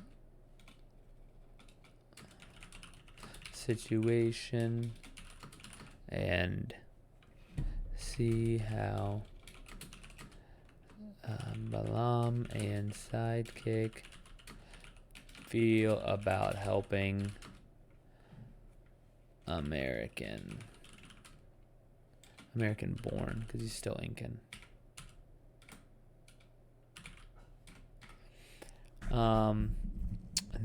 situation and see how Balaam and Sidekick feel about helping American born, because he's still Incan. And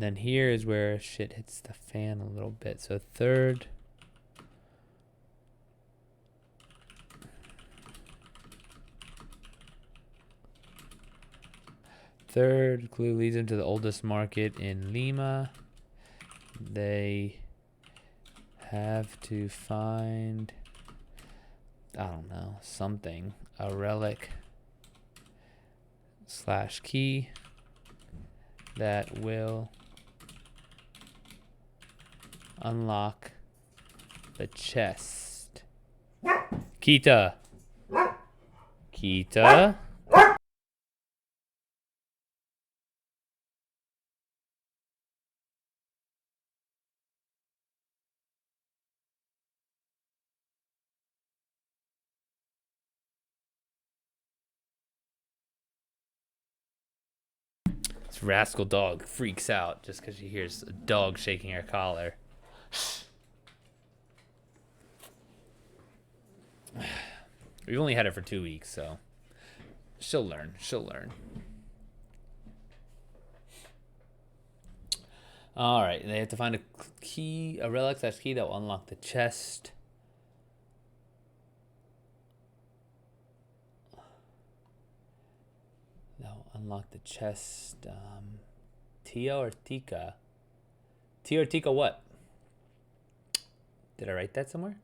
then here is where shit hits the fan a little bit. So third clue leads into the oldest market in Lima. They have to find I don't know, something, a relic / key that will unlock the chest. Kita. Kita. This rascal dog freaks out just because she hears a dog shaking her collar. We've only had it for 2 weeks, so she'll learn. She'll learn. All right, they have to find a key, a relic / key that will unlock the chest. That will unlock the chest. Tia or Tika? Tia or Tika what? Did I write that somewhere?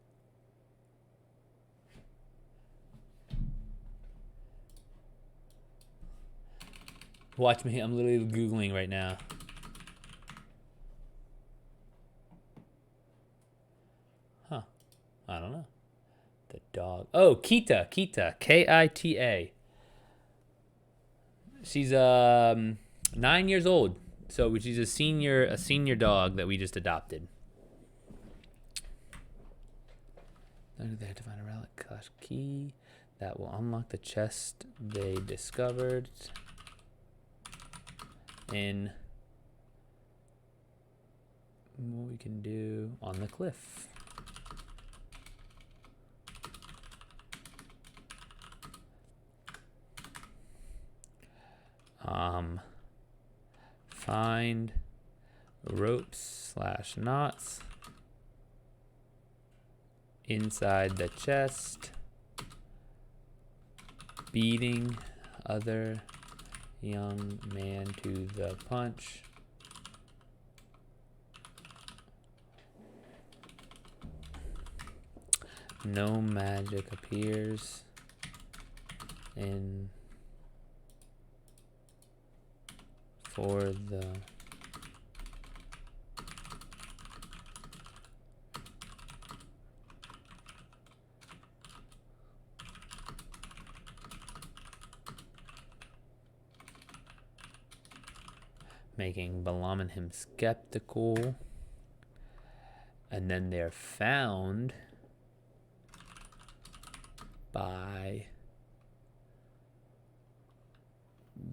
Watch me, I'm literally Googling right now. Huh. I don't know. The dog. Oh, Kita. Kita. She's 9 years old. So she's a senior dog that we just adopted. They had to find a relic / key that will unlock the chest they discovered in what we can do on the cliff. Find ropes / knots inside the chest, beating other young man to the punch. No magic appears in for the making Balam and him skeptical. And then they're found by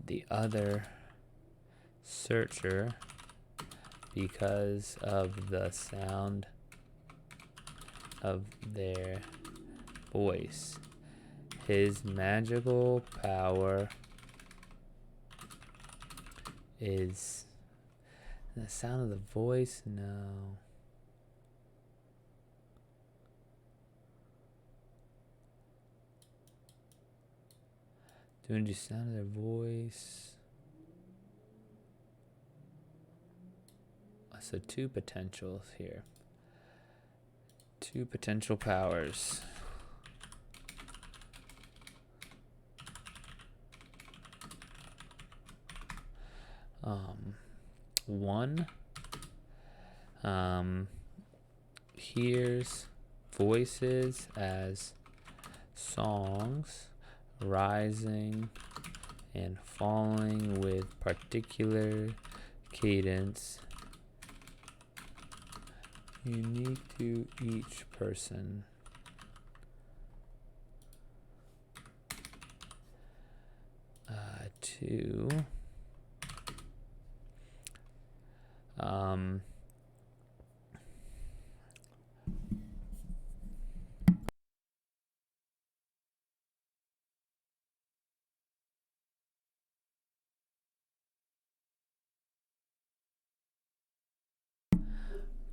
the other searcher because of the sound of their voice. His magical power is the sound of the voice. No. Doing the sound of their voice. So 2 potentials here. 2 potential powers. One hears voices as songs rising and falling with particular cadence unique to each person. 2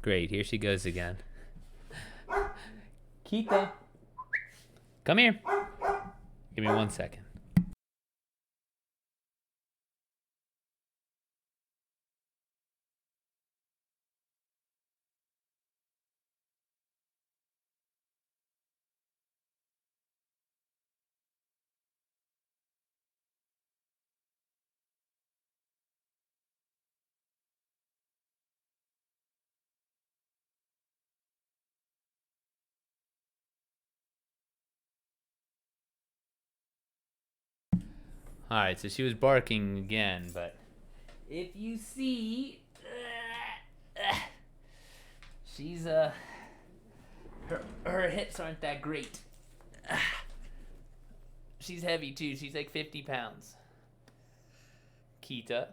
Great, here she goes again. Kita, come here. Give me 1 second. Alright, so she was barking again, but if you see, she's, her hips aren't that great. She's heavy too. She's like 50 pounds. Kita.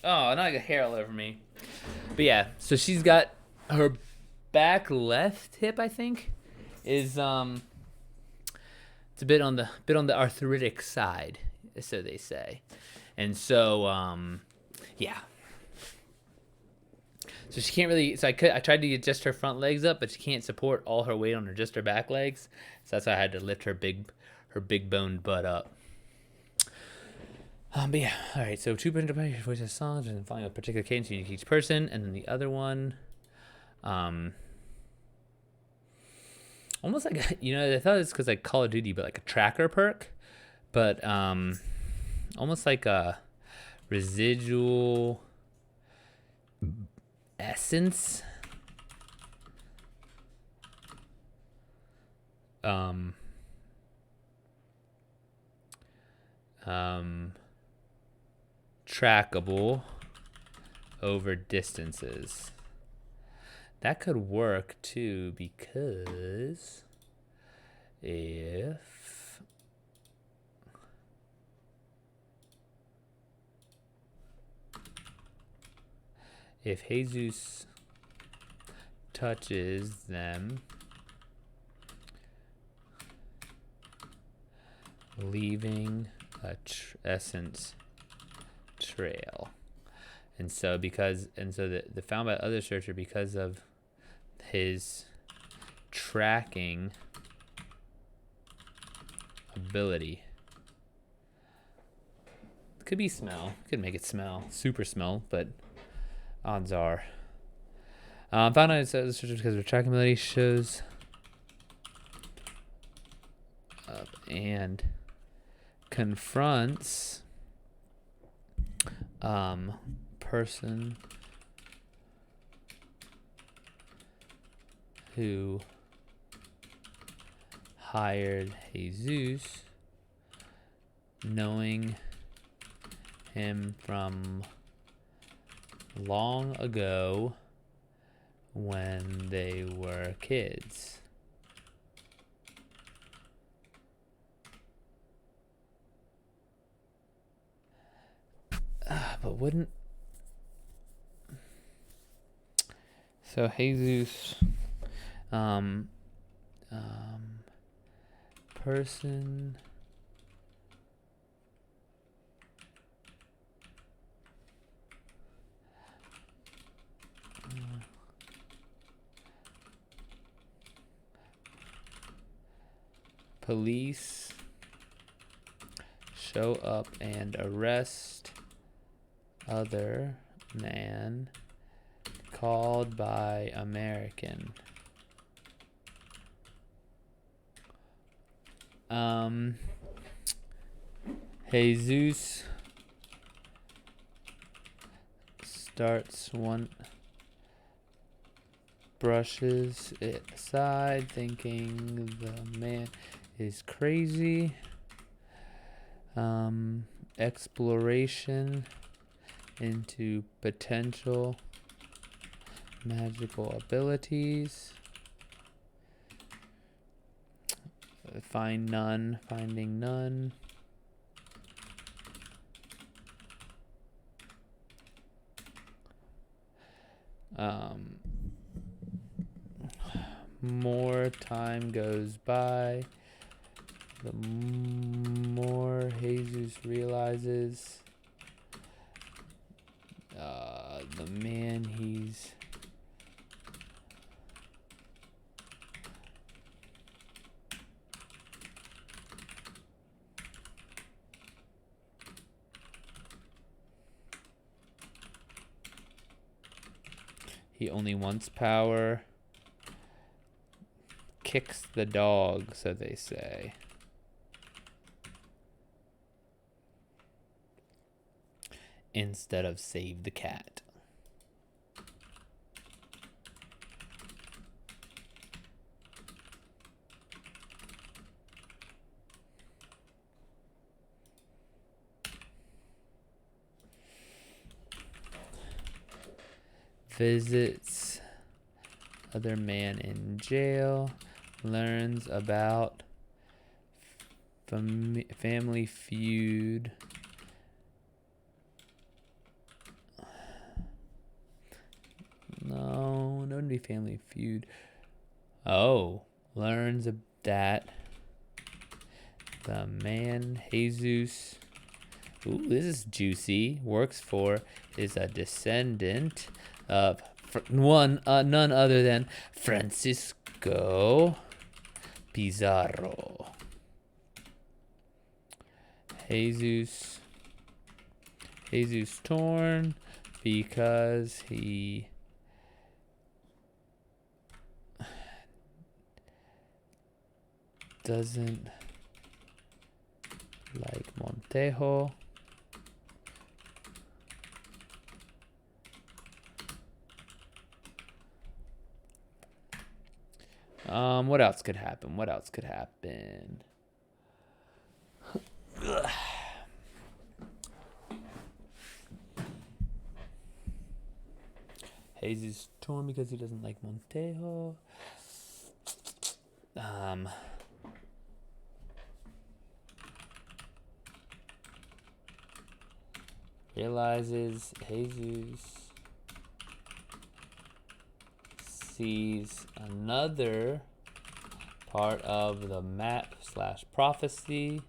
Oh, now I got hair all over me. But yeah, so she's got her back left hip, I think, is it's a bit on the arthritic side, so they say. And so yeah. So she can't really. So I tried to adjust her front legs up, but she can't support all her weight on just her back legs. So that's why I had to lift her big boned butt up. But yeah, all right. So 2 voices songs and finding a particular cadence unique to each person, and then the other one, almost like I thought it's because like Call of Duty, but like a tracker perk, but almost like a residual essence. Trackable over distances. That could work too, because if Jesus touches them, leaving a essence trail, and so the found by other searcher, because of his tracking ability, could be smell, could make it smell, super smell, but odds are found out it's other searcher because of tracking ability shows up and confronts person who hired Jesus, knowing him from long ago when they were kids. But wouldn't... So Jesus, person police show up and arrest other man called by American. Jesus starts one, brushes it aside, thinking the man is crazy. Exploration into potential magical abilities. Finding none. More time goes by, the more Jesus realizes the man he only wants power, kicks the dog, so they say. Instead of save the cat. visits other man in jail, learns about family feud. No, wouldn't be family feud. Oh, learns that the man Jesus, ooh, this is juicy, works for is a descendant of none other than Francisco Pizarro. Jesus torn because he doesn't like Montejo. What else could happen? Jesus torn because he doesn't like Montejo. Realizes Jesus sees another part of the map / prophecy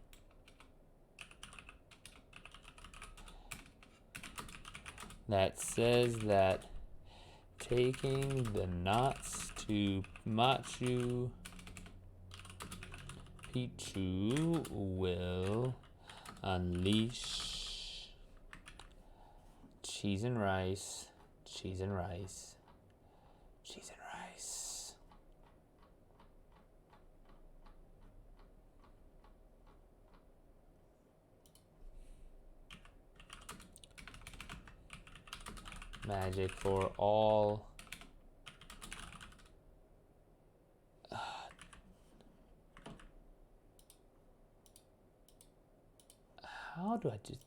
that says that taking the knots to Machu Picchu will unleash cheese and rice. Magic for all. How do I just...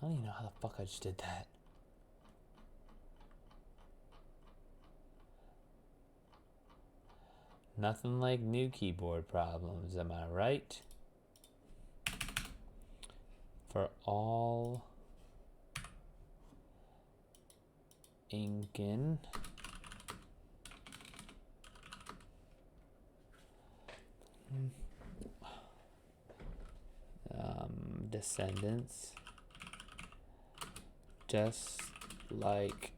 I don't even know how the fuck I just did that. Nothing like new keyboard problems, am I right? For all Incan descendants, just like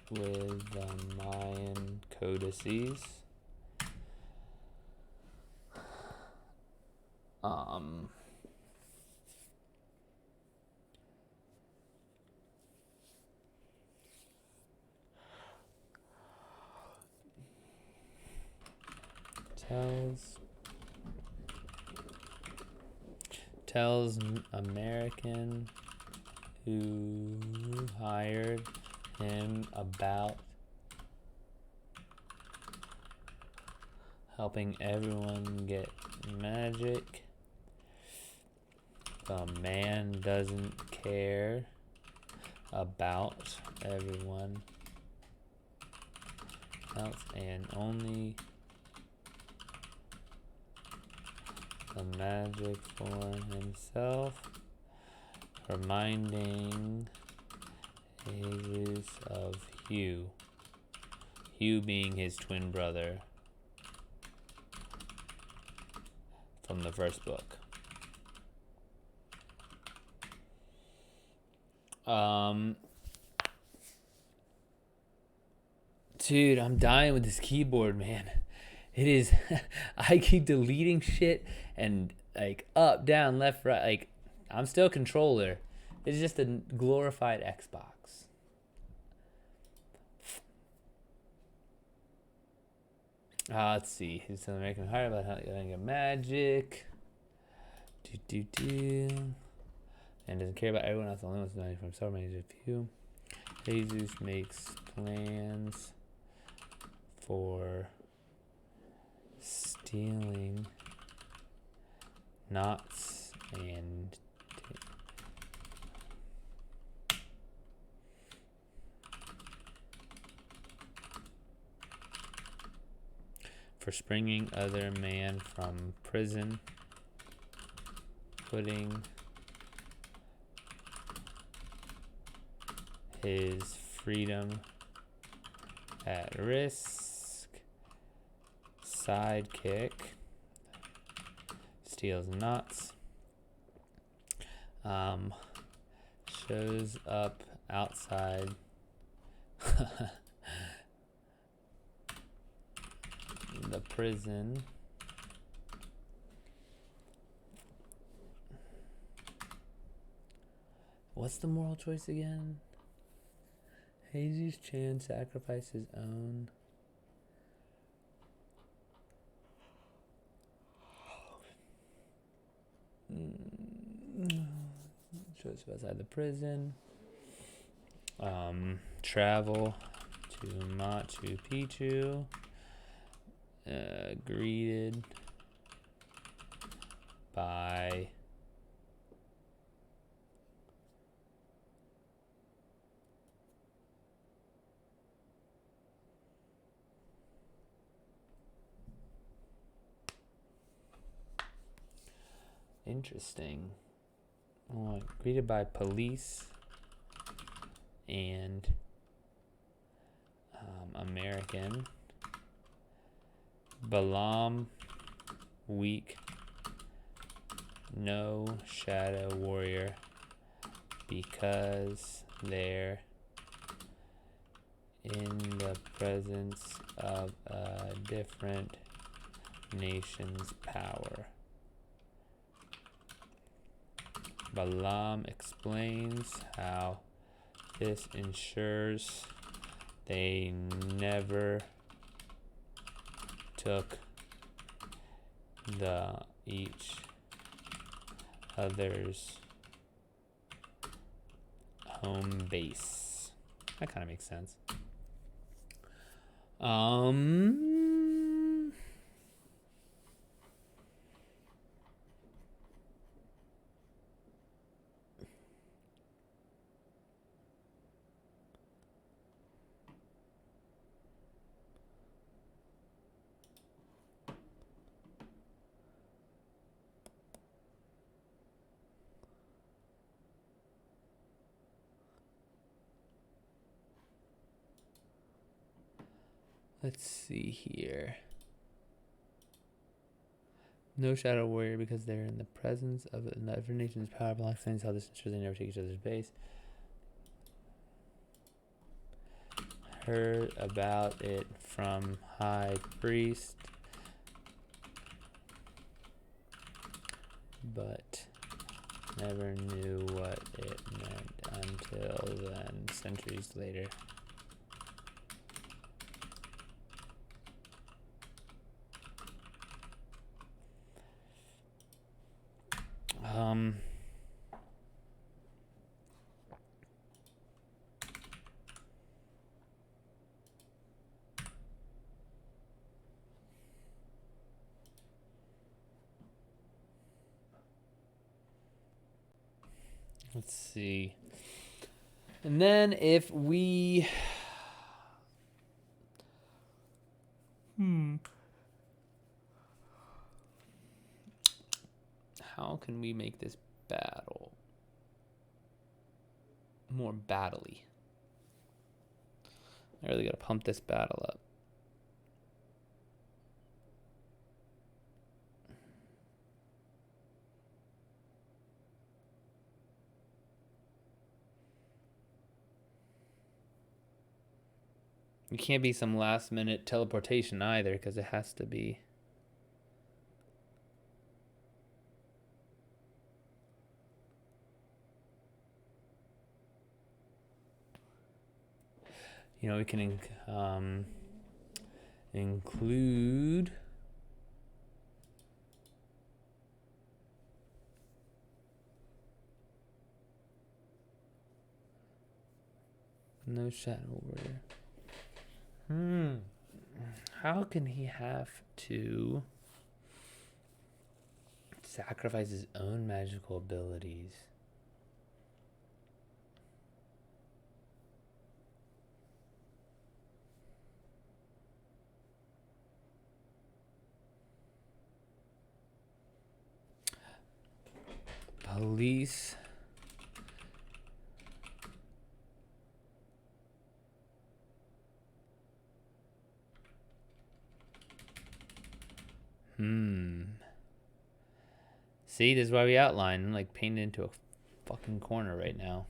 with the Mayan codices, tells American who hired him about helping everyone get magic. The man doesn't care about everyone else and only the magic for himself, reminding Jesus of Hugh being his twin brother from the first book. Dude, I'm dying with this keyboard, man. It is, I keep deleting shit and like up, down, left, right. Like, I'm still controller. It's just a glorified Xbox. Let's see. He's an American heart about how to get magic. And doesn't care about everyone else. Only wants money from so many of you. Jesus makes plans for stealing knots and for springing other man from prison, putting his freedom at risk. Sidekick steals nuts. Shows up outside the prison. What's the moral choice again? Jesus Chan sacrificed his own. Shows up outside the prison. Travel to Machu Picchu. Greeted by interesting. Greeted by police and American. Balam weak. No shadow warrior because they're in the presence of a different nation's power. Balaam explains how this ensures they never took each other's home base. That kind of makes sense. Let's see here. No shadow warrior because they're in the presence of another nation's power. Black explains how this ensures they never take each other's base. Heard about it from high priest, but never knew what it meant until then, centuries later. Let's see. And then if we how can we make this battle more battle-y? I really gotta pump this battle up. It can't be some last minute teleportation either, because it has to be. You know, we can include no shadow warrior. How can he have to sacrifice his own magical abilities? Police. See, this is why we outline. I'm like painted into a fucking corner right now.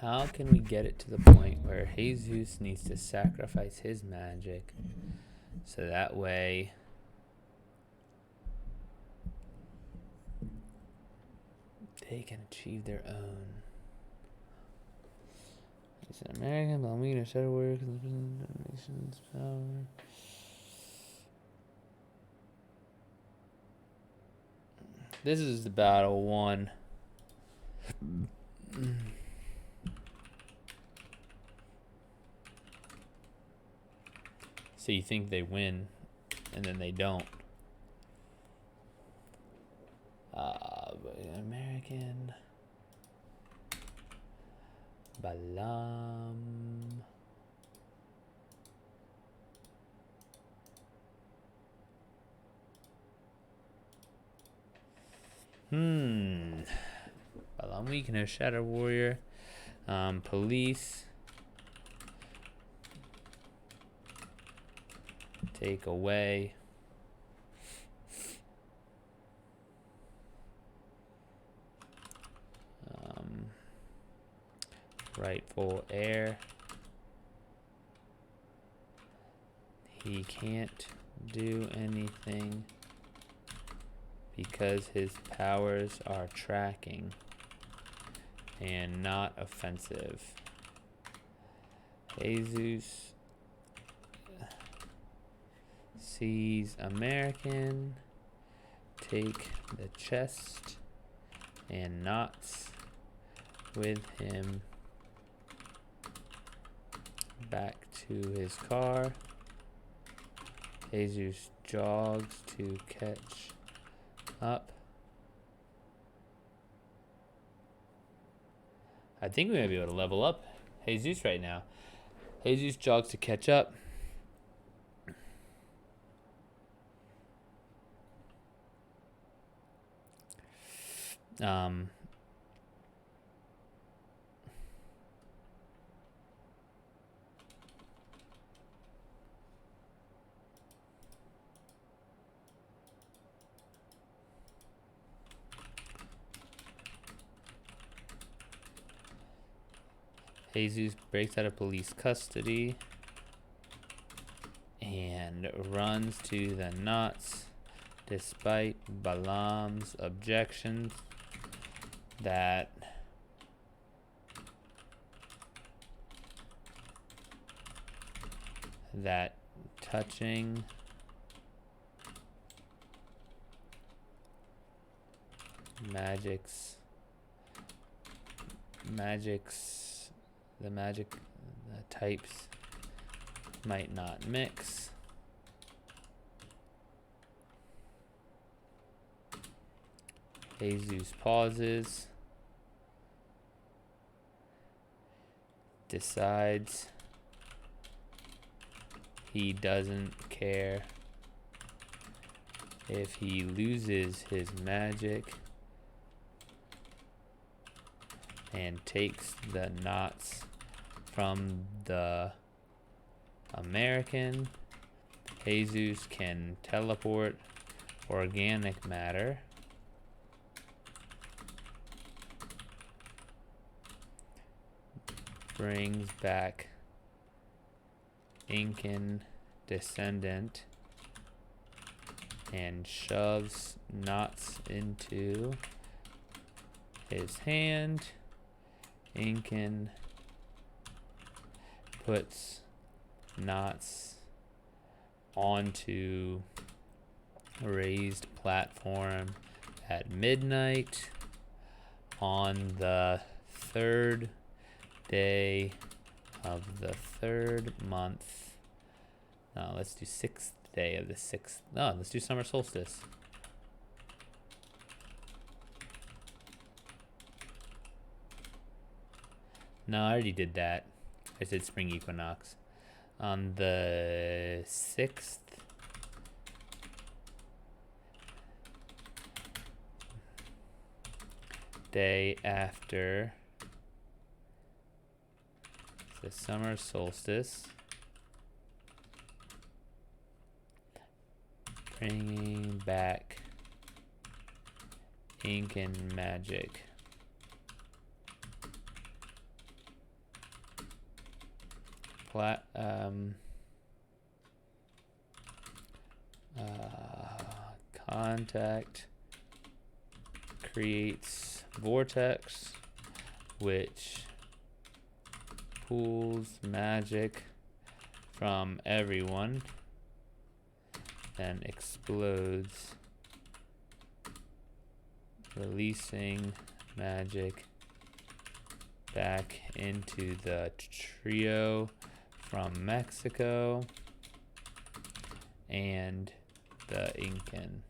How can we get it to the point where Jesus needs to sacrifice his magic so that way they can achieve their own? He's an American, but I'm weak and shadow warrior because of the nation's power. This is the battle one. So you think they win, and then they don't. American. Balam. Balam weak, no shadow warrior. Police. Take away. Rightful heir. He can't do anything because his powers are tracking and not offensive. Jesus sees American, take the chest and knots with him back to his car. Jesus jogs to catch up. I think we might be able to level up Jesus right now. Jesus jogs to catch up. Jesus breaks out of police custody and runs to the knots despite Balaam's objections that touching the magic types might not mix. Jesus pauses, decides he doesn't care if he loses his magic and takes the knots from the American. Jesus can teleport organic matter. Brings back Incan descendant and shoves knots into his hand. Incan puts knots onto a raised platform at midnight on the third day of the third month. No, let's do sixth day of the sixth. No, let's do summer solstice. No, I already did that. I said spring equinox. On the 6th day after the summer solstice, bringing back Incan magic. Contact creates vortex, which pulls magic from everyone and explodes, releasing magic back into the trio from Mexico and the Incan.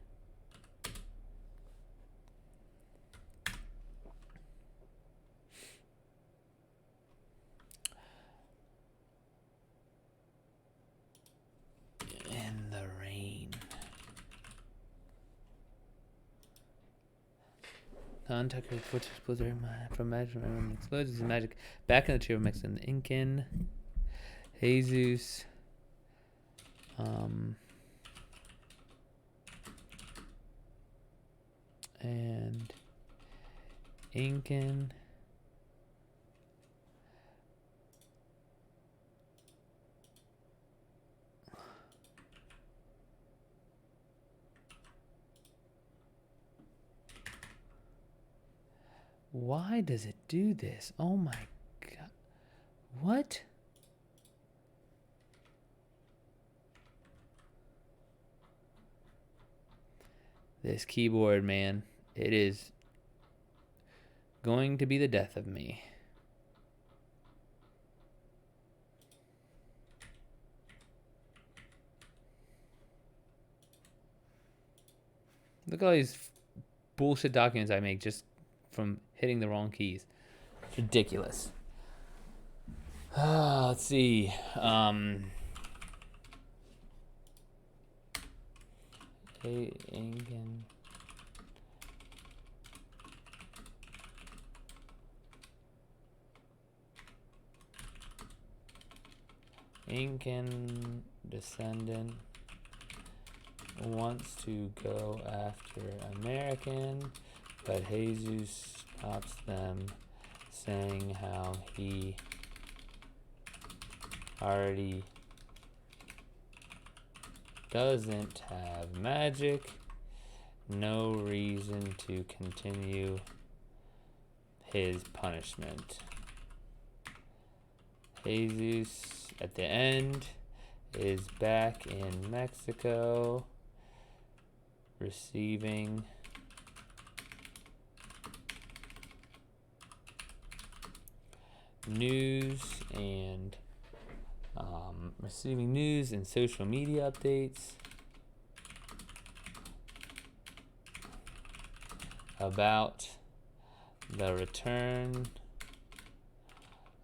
In the rain. Contact reports from magic explodes his magic back in the trio of Mexico and the Incan. Jesus. And Incan. Why does it do this? Oh my god. What? This keyboard, man. It is going to be the death of me. Look at all these bullshit documents I make just from hitting the wrong keys. It's ridiculous. Let's see. Incan. Incan descendant wants to go after American, but Jesus stops them, saying how he already doesn't have magic, no reason to continue his punishment. Jesus, at the end, is back in Mexico, receiving news and social media updates about the return,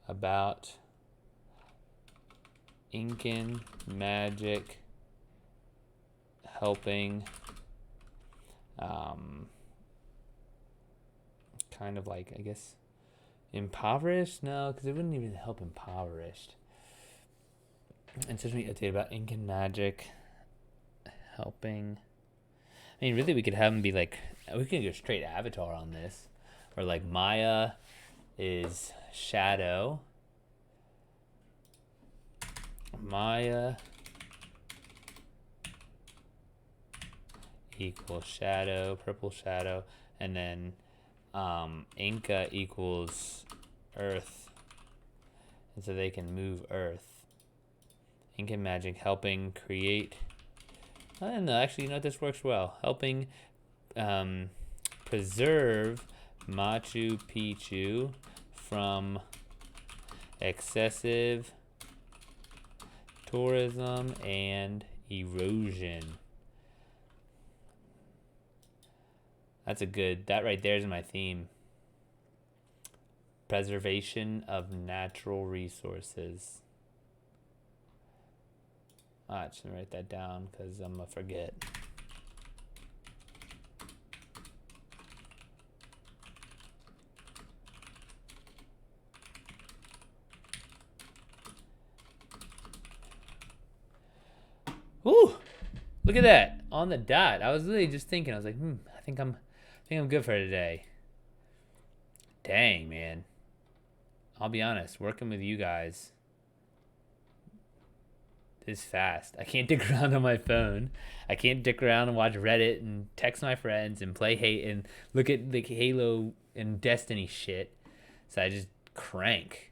about Incan magic helping kind of like, I guess, Impoverished? No, because it wouldn't even help impoverished. And such me update about ink and magic helping. I mean, really, we could have them be like, we could go straight Avatar on this, or like Maya is shadow. Maya equals shadow, purple shadow, and then Inca equals earth, and so they can move earth. Ink and magic helping create. I don't know. Actually, you know what? This works well. Helping preserve Machu Picchu from excessive tourism and erosion. That's a good. That right there is my theme. Preservation of natural resources. I just gonna write that down because I'm gonna forget. Ooh, look at that on the dot. I was literally just thinking. I was like, I think I'm good for today. Dang, man. I'll be honest. Working with you guys is fast. I can't dick around on my phone. I can't dick around and watch Reddit and text my friends and play hate and look at like Halo and Destiny shit. So I just crank.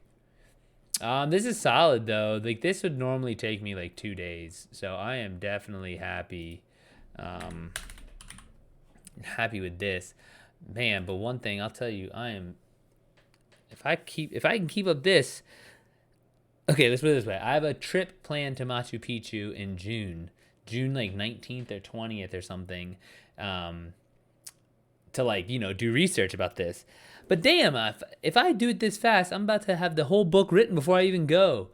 This is solid though. Like this would normally take me like 2 days. So I am definitely happy. Happy with this. Man, but one thing I'll tell you, I am if I can keep up this. Okay, let's put it this way. I have a trip planned to Machu Picchu in June like 19th or 20th or something, to like, you know, do research about this. But damn, if I do it this fast, I'm about to have the whole book written before I even go.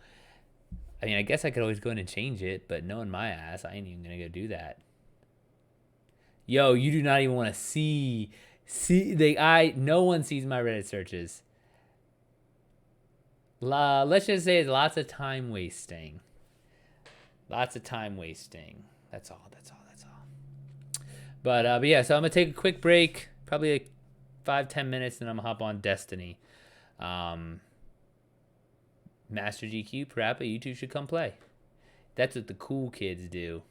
I mean, I guess I could always go in and change it, but knowing my ass, I ain't even gonna go do that. Yo, you do not even want to see no one sees my Reddit searches. Let's just say it's lots of time wasting. Lots of time wasting. That's all. But yeah, so I'm gonna take a quick break, probably like 5-10 minutes, and I'm gonna hop on Destiny. Master GQ, Parappa, you two should come play. That's what the cool kids do.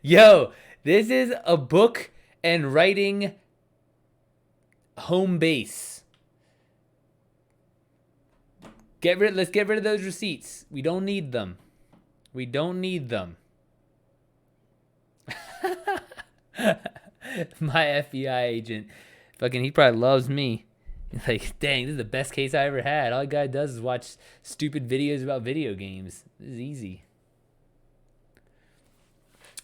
Yo, this is a book and writing home base. Let's get rid of those receipts. We don't need them. My FBI agent, fucking, he probably loves me. He's like, dang, this is the best case I ever had. All the guy does is watch stupid videos about video games. This is easy.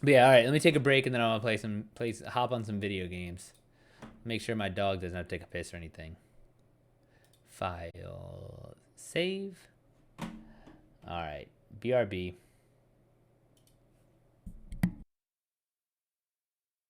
But yeah, all right, let me take a break and then I want to hop on some video games. Make sure my dog doesn't have to take a piss or anything. File, save. All right, BRB.